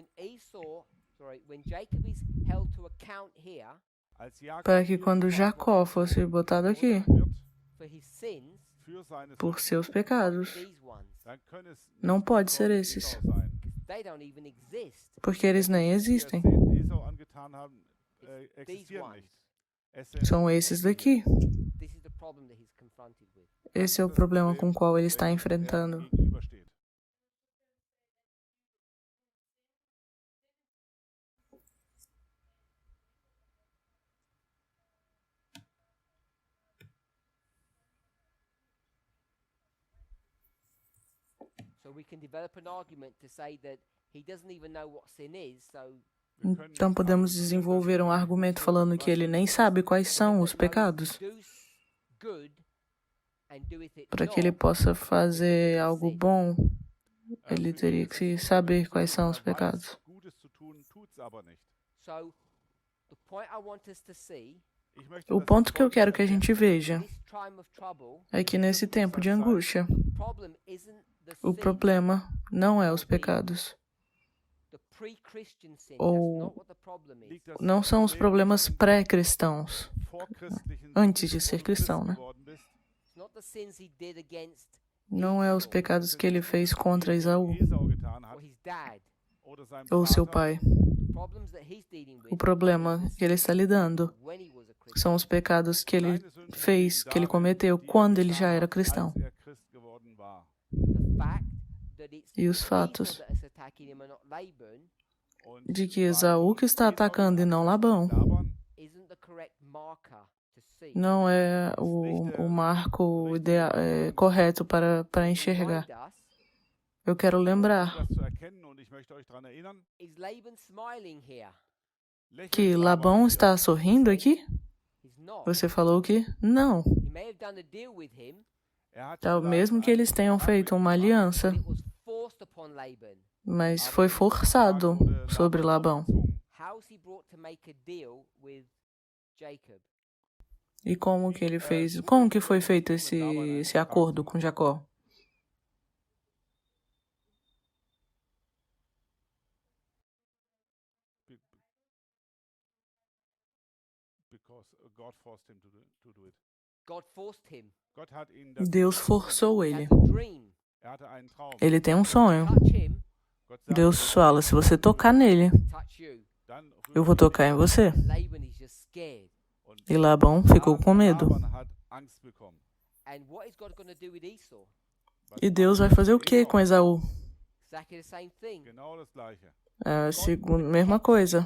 when Jacob is held to account here Als Jakob Para que hier quando Jacó fosse botado aqui wird for his sins, für seine por Sünden, seus pecados, these ones, dann können es não nicht pode Gott ser und esses, Esau sein. they don't even exist. porque eles nem Die existem. es Esau angetan haben, These existieren ones. nicht. Es sind São esses daqui. This is the problem that he's confronted with. Esse é o problema com o qual ele está wenn er enfrentando. gegenübersteht. So we can develop an argument to say that he doesn't even know what sin is, so Wir können Então podemos desenvolver um argumento falando que ele nem sabe quais são os pecados, good and doeth it para que ele not, possa fazer algo bom. Ele teria que saber quais são os pecados. Gutes zu tun, tut's aber nicht. So the point I want us to see Ich möchte, O dass ponto wir que eu quero que a gente in veja this time of trouble, é que nesse tempo de angústia, the problem isn't the o sin, problema não é os pecados, the pre-Christian sin. ou That's not what the problem is. liegt das não são os Problem, problemas pré-cristãos, vorchristlichen antes de Sünden, ser bevor du cristão, Christ né? geworden bist. It's not the sins he did against Não é os pecados que ele fez contra Esaú Esau getan hat, or his dad. oder seinem ou seu Vater, pai. Problems that he's dealing with O problema que ele está lidando when he was a Christian. são os pecados que ele seine Sünden fez, liegen que ele darin, cometeu die quando ele getan já era hat, cristão. als Christ geworden war. The fact that it's E os Esau fatos that is attacking him and not Laban Und de que Esaú que está atacando e não Labão isn't the correct marker to see. não é o marco correto para enxergar. Remind us, Eu quero lembrar das zu erkennen, und ich möchte euch daran erinnern, is Laban smiling here? lächelt que Laban Labão hier. está sorrindo aqui. He's not. Você falou que não. He may have done a deal with him, Hat Tá, vielleicht mesmo que eles tenham feito uma aliança, but it was forced upon Laban. mas foi forçado sobre Labão. How's he brought to make a deal with Jacob? E como que ele fez? Como que foi feito esse acordo com Jacó? Because God forced him to do it. God forced him. Gott hat ihn dazu Deus gezwungen. forçou He ele. has a dream. Hatte einen Traum. Ele tem um sonho. Touch him, Gott sagte, Deus fala: se você tocar nele, touch you. dann eu vou tocar em você. Laban is just scared. Und E Labão ficou com medo. Laban hat Angst bekommen. And what is God going to do with Esau? E Deus vai fazer o que com Esaú? Exactly the same thing. Genau das Gleiche. É a mesma coisa.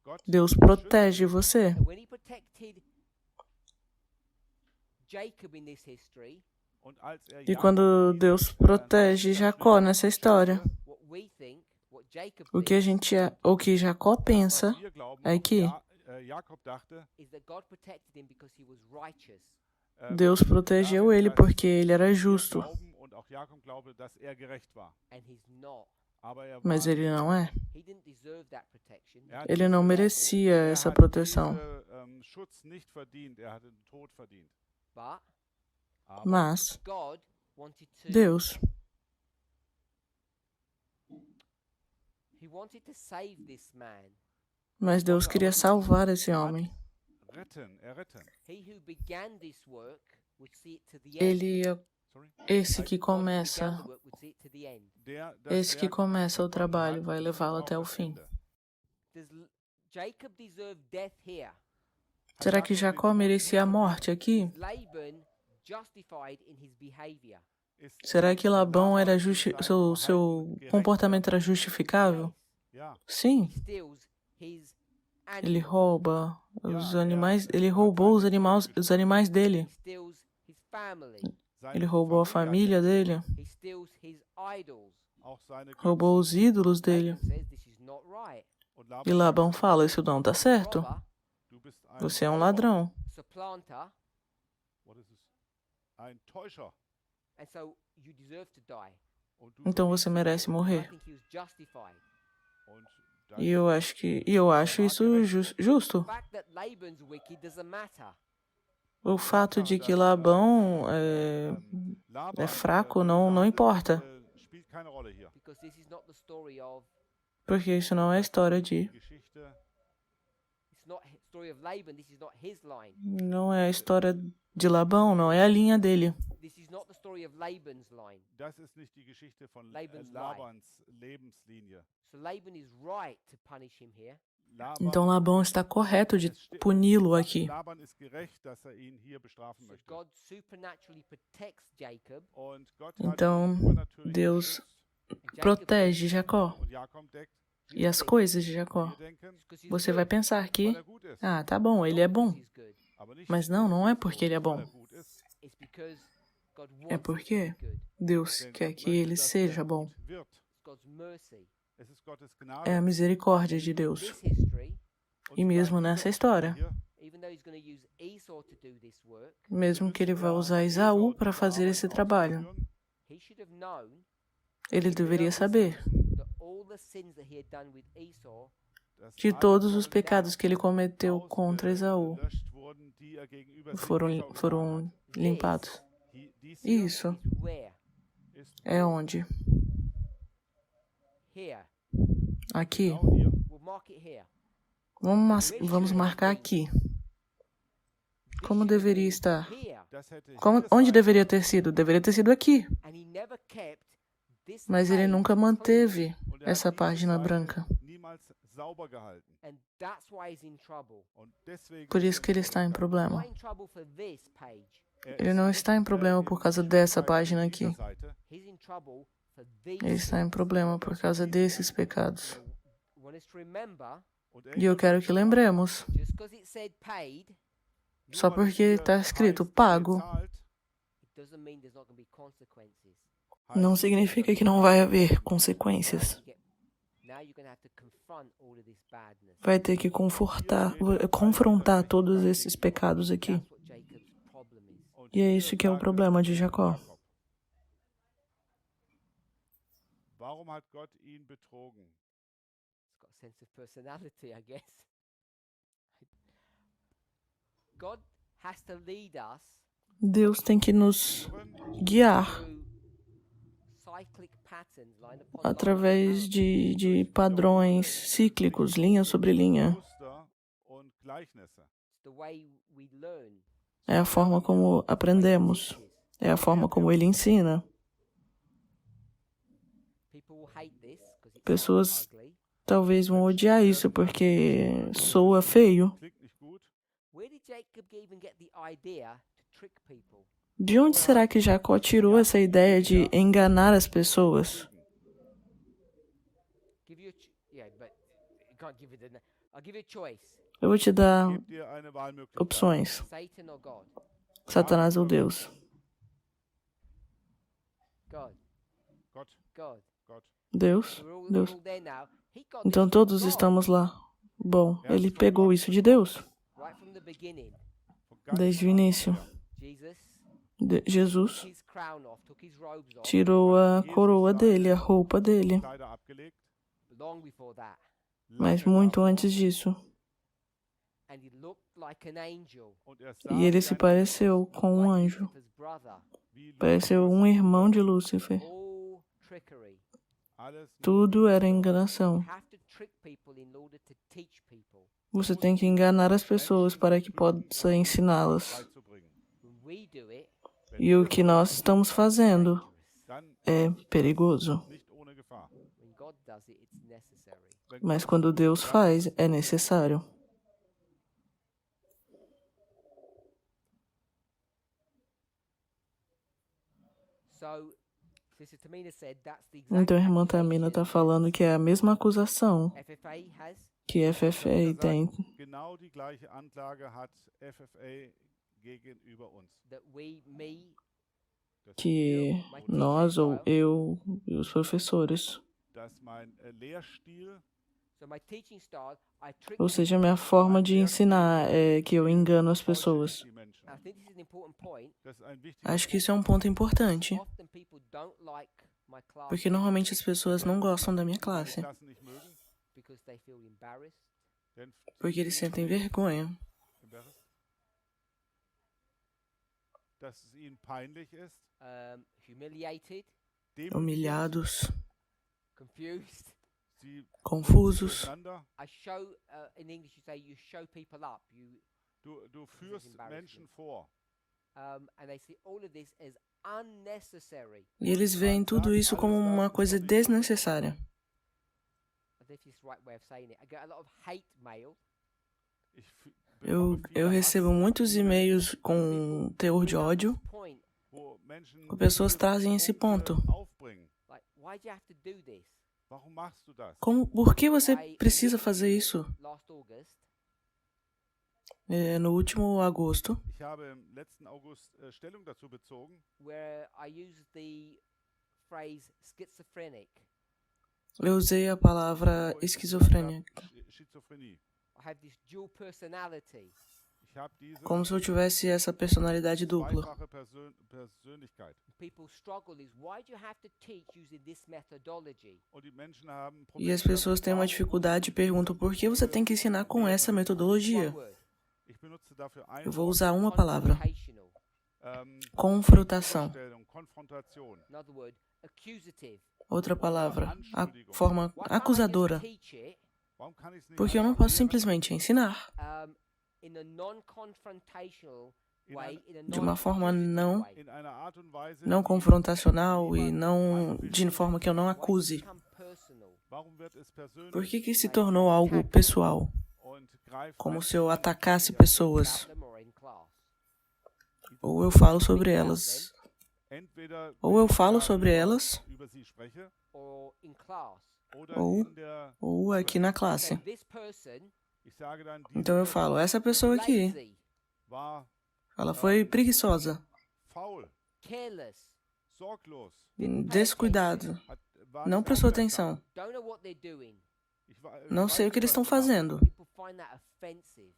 Gott Deus protege você. And when he protected Jacob in this history, und als E Jakob quando Deus protege Jacó nessa história, what we think, what Jacob o que o que Jacó pensa wir glauben, é que Jakob dachte, is that God protected him because he was righteous. Deus protegeu ele porque ele era justo, glauben, und auch Jakob glaubte, dass er gerecht war. And he's not. Aber er mas war ele não é. He didn't deserve that protection. Er hat Ele não diese- merecia er essa hat proteção. diese, Schutz nicht verdient, er hatte den Tod verdient. But Aber Mas God wanted to Deus, he wanted to save this man. mas Deus queria salvar esse homem. retten. He who began this work would see it to the end. Ele é Sorry. esse que God who began começa, the work would see it to the end. esse que começa o trabalho vai levá-lo até o fim. Jacob deserve death here? Será que Jacó merecia a morte aqui? Laban justified in his behavior? Será que Labão era seu comportamento era justificável? Ja, Sim, He steals his ele animals. rouba os animais, ele roubou os animais He dele. steals his family. seine Ele roubou a Familie família hat er dele, He steals his idols. auch seine roubou Götzen. os ídolos dele. Laban says this is not right. Und E Laban Labão sagt, fala, isso não tá certo. Robber, du bist ein Você é um Räuber. ladrão. supplanter, What is this? Ein Täuscher. and so you deserve to die. Und du Então você verdienst merece den Tod. I morrer. think he was justified. Und das E eu acho isso justo. The fact that Laban's wicked doesn't matter. O fato de que Labão Laban, é fraco não importa. Spielt keine Rolle hier. Because this is not the story of, Porque isso não é a história Die de... Geschichte it's not the story of Laban, this is not his line. Não é a história de Labão, não é a linha dele. This is not the story of Laban's line. Das ist nicht die Geschichte von Laban's Labans Lebenslinie. So Laban is right to punish him here. Laban, Então Labão está correto de puni-lo aqui. Laban ist gerecht, dass ihn hier bestrafen So möchte. God supernaturally protects Jacob. Und Gott Então, hat ihn übernatürlich Deus geschützt. And Jacob protege Jacó Und Jakob denkt, e as coisas de Jacó. wir denken, because he's Você good, vai pensar weil que, er gut ist. ah, tá bom, ele é not bom. because he's good. Aber nicht, Mas não é porque ele é weil bom. er gut ist. It's because God wants É him to porque be good. Deus Denn quer Gott que möchte, ele dass seja er bom. gut wird. It's God's mercy. Es ist Gottes Gnade. É a misericórdia de In Deus. this history, Und E mesmo sogar in nessa dieser história, Geschichte hier, even though he's going to use Esau to do this work, mesmo que ele vai usar Esaú para fazer esse trabalho, he should have known ele deveria saber that all the sins that he had done with Esau dass de alle todos os Folgen pecados que ele cometeu contra Esaú ausgelöscht wurden, die er gegenüber sich foram Esau getan foram limpados. hat. Dies hier Isso is where? ist é onde? Here. Aqui. genau hier. We'll mark it here. Vamos marcar aqui. Como deveria estar? Here. Das hätte Como, hier onde sein deveria ter sido? Deveria ter sido aqui. And he never kept this Mas ele page nunca clean. manteve und er essa hat diese página Seite branca. niemals sauber gehalten. And that's why he's in trouble. Und deswegen Por isso que ele está em problema. Not in trouble for this page. Ele não está em problema por causa dessa página aqui. He's in trouble for these. Ele está em problema por causa desses pecados. So, we want us to remember, E eu quero que lembremos, just because it said paid, só porque está escrito pago, it doesn't mean there's not going to be consequences. não significa que não vai haver consequências. Now you're going to have to confront all of this badness. Vai ter que confrontar todos esses pecados aqui. That's what Jacob's problem is. E é isso que é o problema de Jacó. Warum hat Gott ihn betrogen? It's got a sense of personality, I guess. God has to lead us Deus tem que nos guiar through cyclic patterns, line upon através de padrões cíclicos, linha sobre linha. Muster und Gleichnisse. It's the way we learn. É a forma como aprendemos. É a forma como ele ensina. People will hate this because it's Pessoas ugly. talvez vão odiar isso porque soa feio. Klingt nicht gut. Where did Jacob even get the idea to trick people? De onde será que Jacó tirou essa ideia de enganar as pessoas? Give you a yeah, but you can't give it I'll give you a choice. Eu vou te dar Gebt dir eine Wahlmöglichkeit. opções. Satan or God? Satanás ou Deus? God. Gott, God. Gott. Deus? We're Deus. all there now. He got Então this from todos God, estamos lá. Bom, ele pegou isso de Deus, right from the beginning. Von ganz desde o início. Jesus Jesus took his crown off, took his robes off, tirou a coroa dele, a roupa dele, Kleider abgelegt. long before that. mas lange muito davor. antes disso. And he looked like an angel. Und er sah E ele wie se ein pareceu com um Like anjo. Lucifer's brother. wie Pareceu um irmão de Lúcifer. All trickery. alles Tudo era enganação. You have to trick people in order to teach people. Você tem que enganar as pessoas para que possa ensiná-las. beizubringen. When we do it, E o que nós estamos fazendo Dann é perigoso. nicht ohne Gefahr. when God does it, it's necessary. Wenn Mas Gott quando Deus faz, é necessário. So Sister Tamina said that's the Então a exact irmã Tamina está accusation falando que é a mesma acusação FFA has. que Er FFA tem, sagt, genau die gleiche Anklage hat FFA gegenüber uns. That me, Dass que wir oder nós, ou eu e os professores. dass mein Lehrstil so my teaching style, I trick Ou seja, a minha forma de ensinar é que eu engano as pessoas. die Menschen. I think this is an important point. Das ist ein wichtiger Acho que isso é um ponto importante, Often people don't like my class porque normalmente as pessoas não gostam da minha Punkt. classe, Klassen nicht mögen, because they feel embarrassed, denn porque eles sentem vergonha, embarrassed, dass es ihnen peinlich ist, humiliated, demütig, humilhados, confused. sie confusos. durcheinander. I show, in English you say you show people up, Du führst Menschen vor. and they see all of this as unnecessary. E eles veem tudo isso como uma coisa desnecessária. I think this is the right way of saying it. I get a lot of hate mail. Ich Eu bekomme viele recebo muitos e-mails com teor de ódio, Point, wo Menschen pessoas diese trazem esse Punkte ponto. aufbringen. like, why do you have to do this? Warum machst du das? Por que você precisa fazer isso? Last August, No último agosto, Ich habe im letzten August Stellung dazu bezogen, where I used the phrase schizophrenic. eu usei a palavra wo ich esquizofrênia, gesagt habe, Schizophrenie. I have this dual personality. Ich habe diese como se eu tivesse essa personalidade dupla. zweifache Persönlichkeit. People struggle is why do you have to teach using this methodology? Und die Menschen haben E Probleme as pessoas damit. têm uma dificuldade e perguntam por que você tem que ensinar com essa metodologia. One word, Ich benutze dafür ein Eu vou Wort, usar uma palavra: confrontational. confrontação. Vorstellung, Konfrontation. Another word, accusative. Outra palavra, a forma Why can't I just acusadora. teach it Warum kann ich es nicht Porque eu não einfach posso lehren? simplesmente ensinar in a non-confrontational way, in a de uma forma não In einer Art und Weise, não die confrontacional e não de forma que eu não acuse. become personal? Warum wird es persönlich Por que se tornou algo pessoal? und greift Como Menschen se eu an, atacasse die pessoas. About them or in class? Ou eu falo sobre elas. entweder Ou eu wenn ich falo darüber- sobre elas, über sie spreche Or in class? oder Ou- in der ou aqui na classe. So this person ich sage dann diese Então eu falo, essa pessoa aqui, lazy, war ela foi preguiçosa, faul, careless, sorglos, descuidado, war não nicht prestou aufmerksam. atenção. don't know what they're doing. Não weiß sei o nicht, que eles was estão sie machen. fazendo. People find that offensive.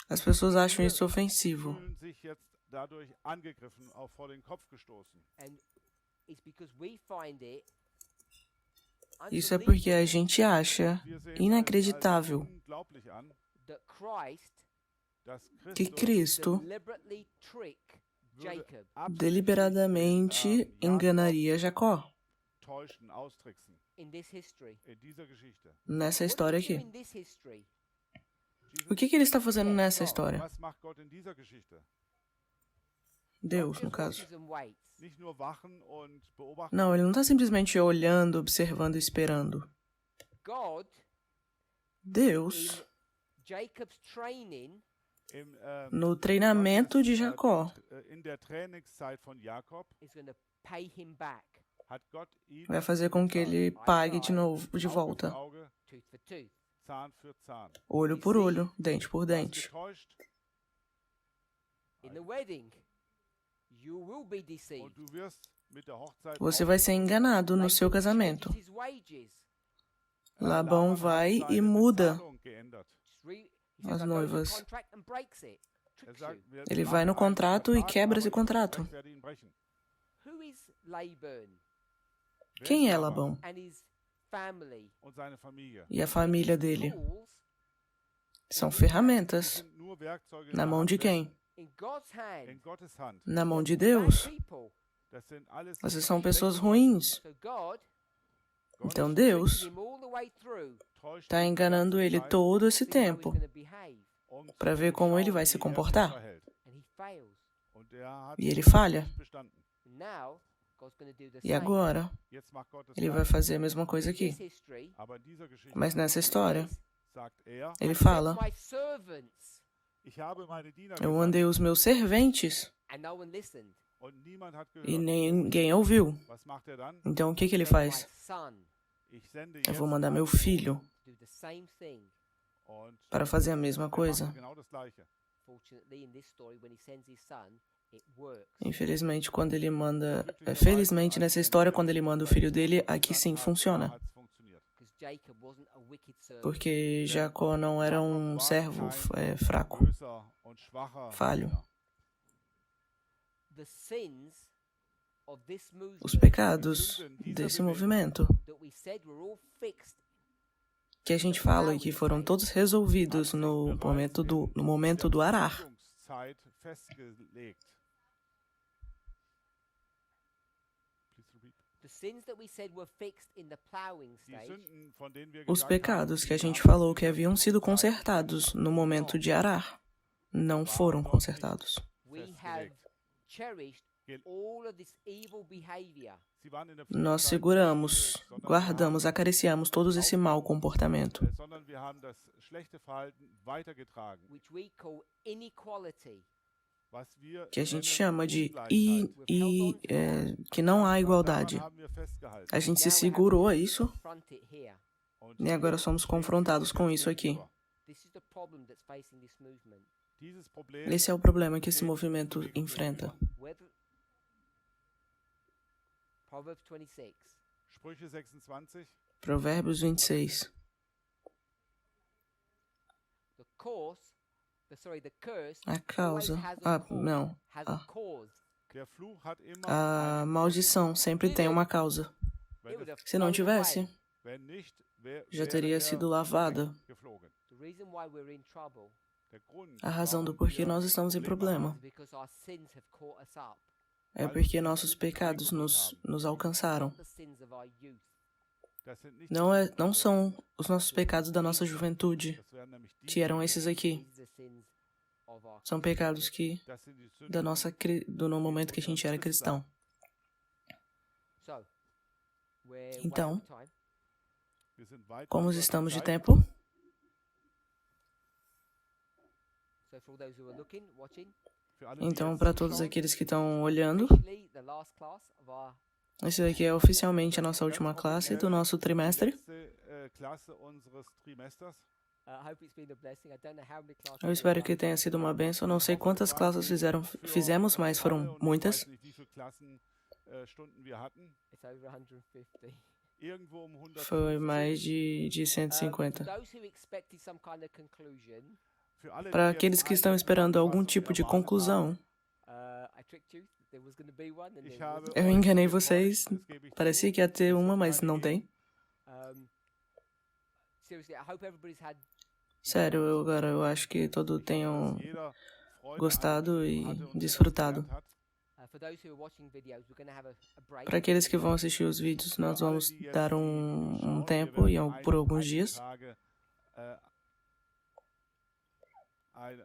As pessoas acham isso ofensivo. Fühlen sich jetzt dadurch angegriffen, auch vor den Kopf gestoßen. And it's because we find it Isso é porque a unbelievable gente acha Wir sehen inacreditável als unglaublich an, that Christ dass que Christus Cristo deliberately trick würde Jacob absichtlich, deliberadamente Jakob enganaria Jacó täuschen, austricksen in this history. in dieser Geschichte. nessa What história does he do aqui. in this history? O que ele está fazendo nessa história? Was macht Gott in dieser Geschichte? Deus, Not no just caso. watches and waits. Nicht nur wachen und beobachten. Não, ele não está simplesmente olhando, observando e esperando. God, Deus, in Jacob's training, Im, no treinamento de Gottes, Jacó, in der Trainingszeit von Jakob is going to pay him back, hat Gott ihn vai fazer com que ele pague de novo, de Auge volta. für Auge, tooth for tooth. Zahn für Zahn. Olho por olho, dente por Hast dente. getäuscht In the wedding, you will be und deceived. du wirst mit der Hochzeit Você vai ser enganado no seu casamento. Changes his wages. Labão vai e seine muda Bezahlung geändert. He as says, "I go to the noivas. contract and breaks it." Tricks sagt, you. wir Ele machen vai no einen contrato e Vertrag, quebra esse aber contrato. ich werde ihn brechen. Who is Laban Wer Quem ist é Laban Labão? and his family? und seine Familie? E a família dele? Tools São ferramentas. sind nur Werkzeuge Na der mão Hand de Gottes. quem? in God's hand. In Gottes Hand. Na mão de Bad Deus. people. Das sind alles Essas são pessoas schlechte ruins. So God Gott Então tricks Deus him all the way through täuscht está ihn die enganando ganze ele Zeit, todo esse to see how he's tempo going to behave, para ver como ele vai se comportar. and he fails. Und er hat E ele falha. nicht bestanden. And now God's going to do the E same. agora Jetzt macht Gott das ele vai Gleiche. fazer a mesma coisa In aqui. this history, Aber in dieser Geschichte Mas nessa história, sagt er, ele I fala: sent my servants, ich habe meine Diener eu gesandt mandei os meus serventes and no one listened. und niemand hat e gehört. ninguém ouviu. Was macht er dann? Então o que ele Send my faz? son Ich sende Eu vou jetzt mandar meu meinen Sohn. filho to do the same thing. Und para fazer a mesma er coisa. macht genau das Gleiche. Fortunately, in this story, when he sends his son, it works. Infelizmente, quando ele manda... Felizmente, nessa história, quando ele manda o filho dele, aqui sim funciona. Hat's funktioniert. Because Jacob wasn't a wicked servant. Porque Jacó não era um servo fraco, Böser und schwacher falho. Diener. The sins of this movement Os pecados desse movimento, that we said were all fixed que a gente fala e que foram todos resolvidos no momento do arar. Zeit festgelegt. Please repeat. the sins that we said were fixed in the plowing Die stage Sünden, von denen wir Os gesagt pecados haben, que a die gente haben falou que haviam sido consertados no momento de arar, não foram consertados. we have festgelegt. cherished Gel- all of this evil behavior Sie waren in der Nós Vergangenheit seguramos, nicht schlecht, sondern guardamos, wir haben acariciamos todo esse mau comportamento, sondern wir haben das schlechte Verhalten weitergetragen, which we call inequality. was wir que a gente nennen chama de Ungleichheit. que não há igualdade. Daran haben wir festgehalten. A gente se Now we have segurou to a isso confront it here. Und e agora somos confrontados com isso aqui. This is the problem that's facing this movement. dieses Problem Esse é o problema que esse movimento enfrenta. Whether Proverbs 26. Sprüche 26, Provérbios 26. The curse, the curse A always causa. has a cause. Não. Has Ah. a cause. der Fluch hat immer A maldição sempre tem uma causa. wenn, It would es, have Se não flown away. tivesse, wenn nicht, já wäre teria er sido lavada. geflogen. The reason why we're in trouble Der Grund, A razão do warum porquê wir nós estamos em Probleme problema is because our sins have caught us up. é porque nossos pecados nos alcançaram. Not the sins of our youth. haben, das sind nicht Não são os nossos pecados da nossa juventude, das wären nämlich die, que eram esses aqui. These are the sins of our São pecados que das sind die Sünden, da nossa no momento que a gente era cristão. So, we're Então, way over time. wir sind weit Como über der estamos de Zeit. tempo? So for all those who are looking, watching, Für alle, die Então, jetzt para todos zuschauen, aqueles que estão olhando, officially the last class of our esse daqui é oficialmente a nossa última classe do nosso trimestre. letzte Klasse unseres Trimesters. I hope it's been a blessing. I don't know how many classes. Eu we've espero done. que tenha sido uma bênção. Não sei quantas classes fizemos, mas foram muitas. Ich weiß nicht, wie viele Klassenstunden wir hatten. It's over 150. Irgendwo um 150. Foi mais de 150. For those who expected some kind of conclusion, Für alle, Para die aqueles jetzt que estão eine esperando algum Zusammenfassung tipo de erwartet conclusão, I tricked you. There was going to be one, and haben, ich there habe wasn't. eu euch enganei getäuscht, vocês. das gebe ich Parecia zu. que ia ter uma, Es mas wird não eine tem. Um, seriously, I hope everybody's had. Sério, eu acho que todos tenham dass jeder Freude gostado e hatte und etwas desfrutado. gelernt hat. For those who are watching videos, we're going to have a break. Para aqueles que vão assistir os vídeos, nós vamos dar um tempo e por alguns dias. Tage,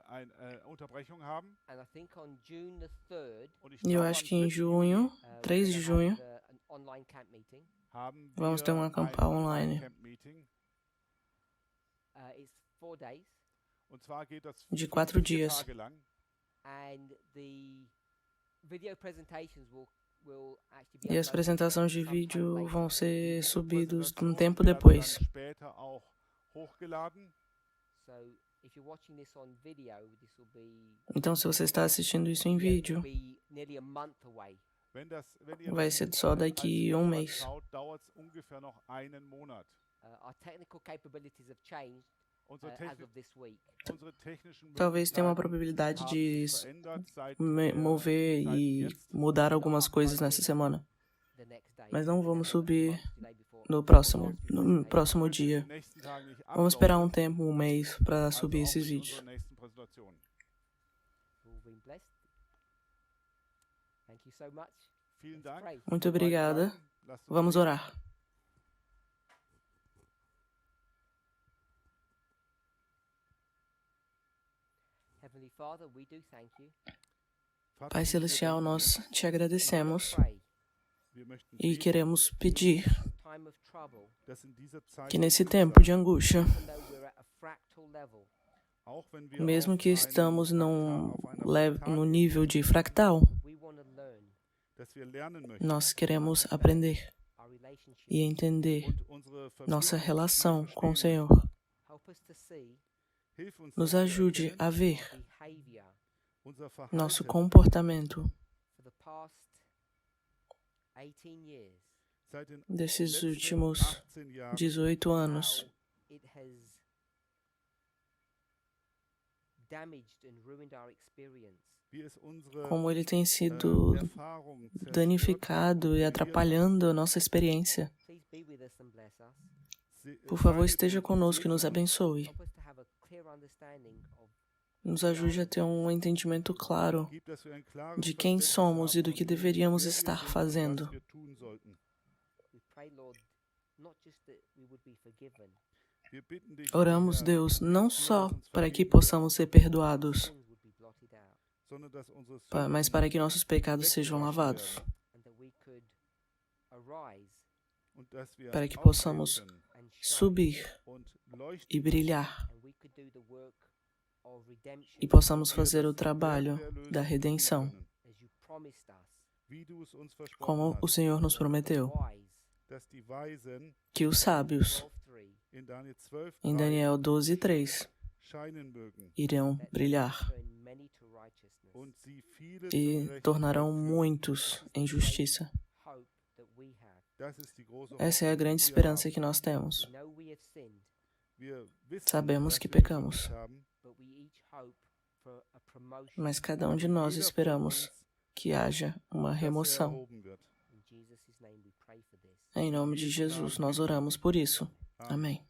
eine Unterbrechung haben. And I think on June the 3rd, Und ich E eu glaube, acho am que em 3. junho, we're 3 de gonna junho, have an online camp meeting. haben vamos wir ter um acampar ein online. Camp-Meeting. It's 4 days, Und zwar geht das De 4 4 dias. Tage lang. and the video presentations will actually be E as uploaded apresentações de sometime vídeo later. vão ser subidos um Präsentationen tempo werden depois. dann später auch hochgeladen. So if you're watching this on video, this will be, Então, se você está assistindo isso em vídeo, be nearly a month away. Wenn ihr vai das ser só daqui als um Video mês. anschaut, dauert es ungefähr noch einen Monat. Our technical capabilities have changed Unsere, as of this week. unsere technischen Talvez tenha uma Möglichkeiten probabilidade haben de sich verändert seit, mover seit e jetzt. mudar algumas coisas nessa semana. The next day. Mas não vamos subir Delay before- no próximo dia. In den nächsten Tagen nicht Vamos esperar ablaufen, um tempo, um mês, para also subir auch esses nicht vídeos. unsere nächsten Präsentationen. We've all been blessed. Thank you so much. Vielen Let's Dank. pray. Muito obrigada. Lasst uns Vamos beten. orar. Heavenly Father, we do thank you. Vater, Pai wir Celestial, danken nós te agradecemos Pray dir. Wir möchten e beten, queremos pedir time of trouble, dass in dieser Zeit que nesse tempo de angústia, even though we're at a fractal level, Auch wenn wir mesmo auf que einem estamos Altar, no auf einer no nível de fractal, we want to learn dass wir lernen möchten nós queremos aprender our relationship. e entender und unsere nossa Verbindung relação tiefer com o verstehen Senhor. Help us to see Hilf uns, Nos das zu ajude erkennen, a ver our behavior unser nosso Verhalten comportamento for the past 18 years, seit den desses letzten últimos 18 Jahren, 18 anos. how it has damaged and ruined our experience. wie es unsere Como ele tem sido Erfahrung zerstört danificado e atrapalhando a nossa experiência. Please be with us and bless us. Por favor, esteja conosco e nos abençoe. Help us to have a clear understanding of Nos ajude a ter um entendimento claro de quem somos e do que deveríamos estar fazendo. we pray, Lord, not just that we would be forgiven, Oramos, Deus, não só para que possamos ser perdoados, sins would be blotted out, mas para que nossos pecados sejam lavados, and that we could arise para que possamos and shine, subir e brilhar and we could do the work of redemption e possamos fazer o trabalho da redenção, as you promised us. como o Senhor nos prometeu, Wise, que os sábios, 12:3, em Daniel 12:3, irão brilhar turn many to righteousness. e tornarão muitos em justiça. Hope that we have. Essa é a grande esperança que nós temos. We know we have sinned, Sabemos que pecamos, but we each hope for a promotion. mas cada um de nós esperamos que haja uma remoção. In Jesus' name we pray for this. Em nome de Jesus, nós oramos por isso. Amém.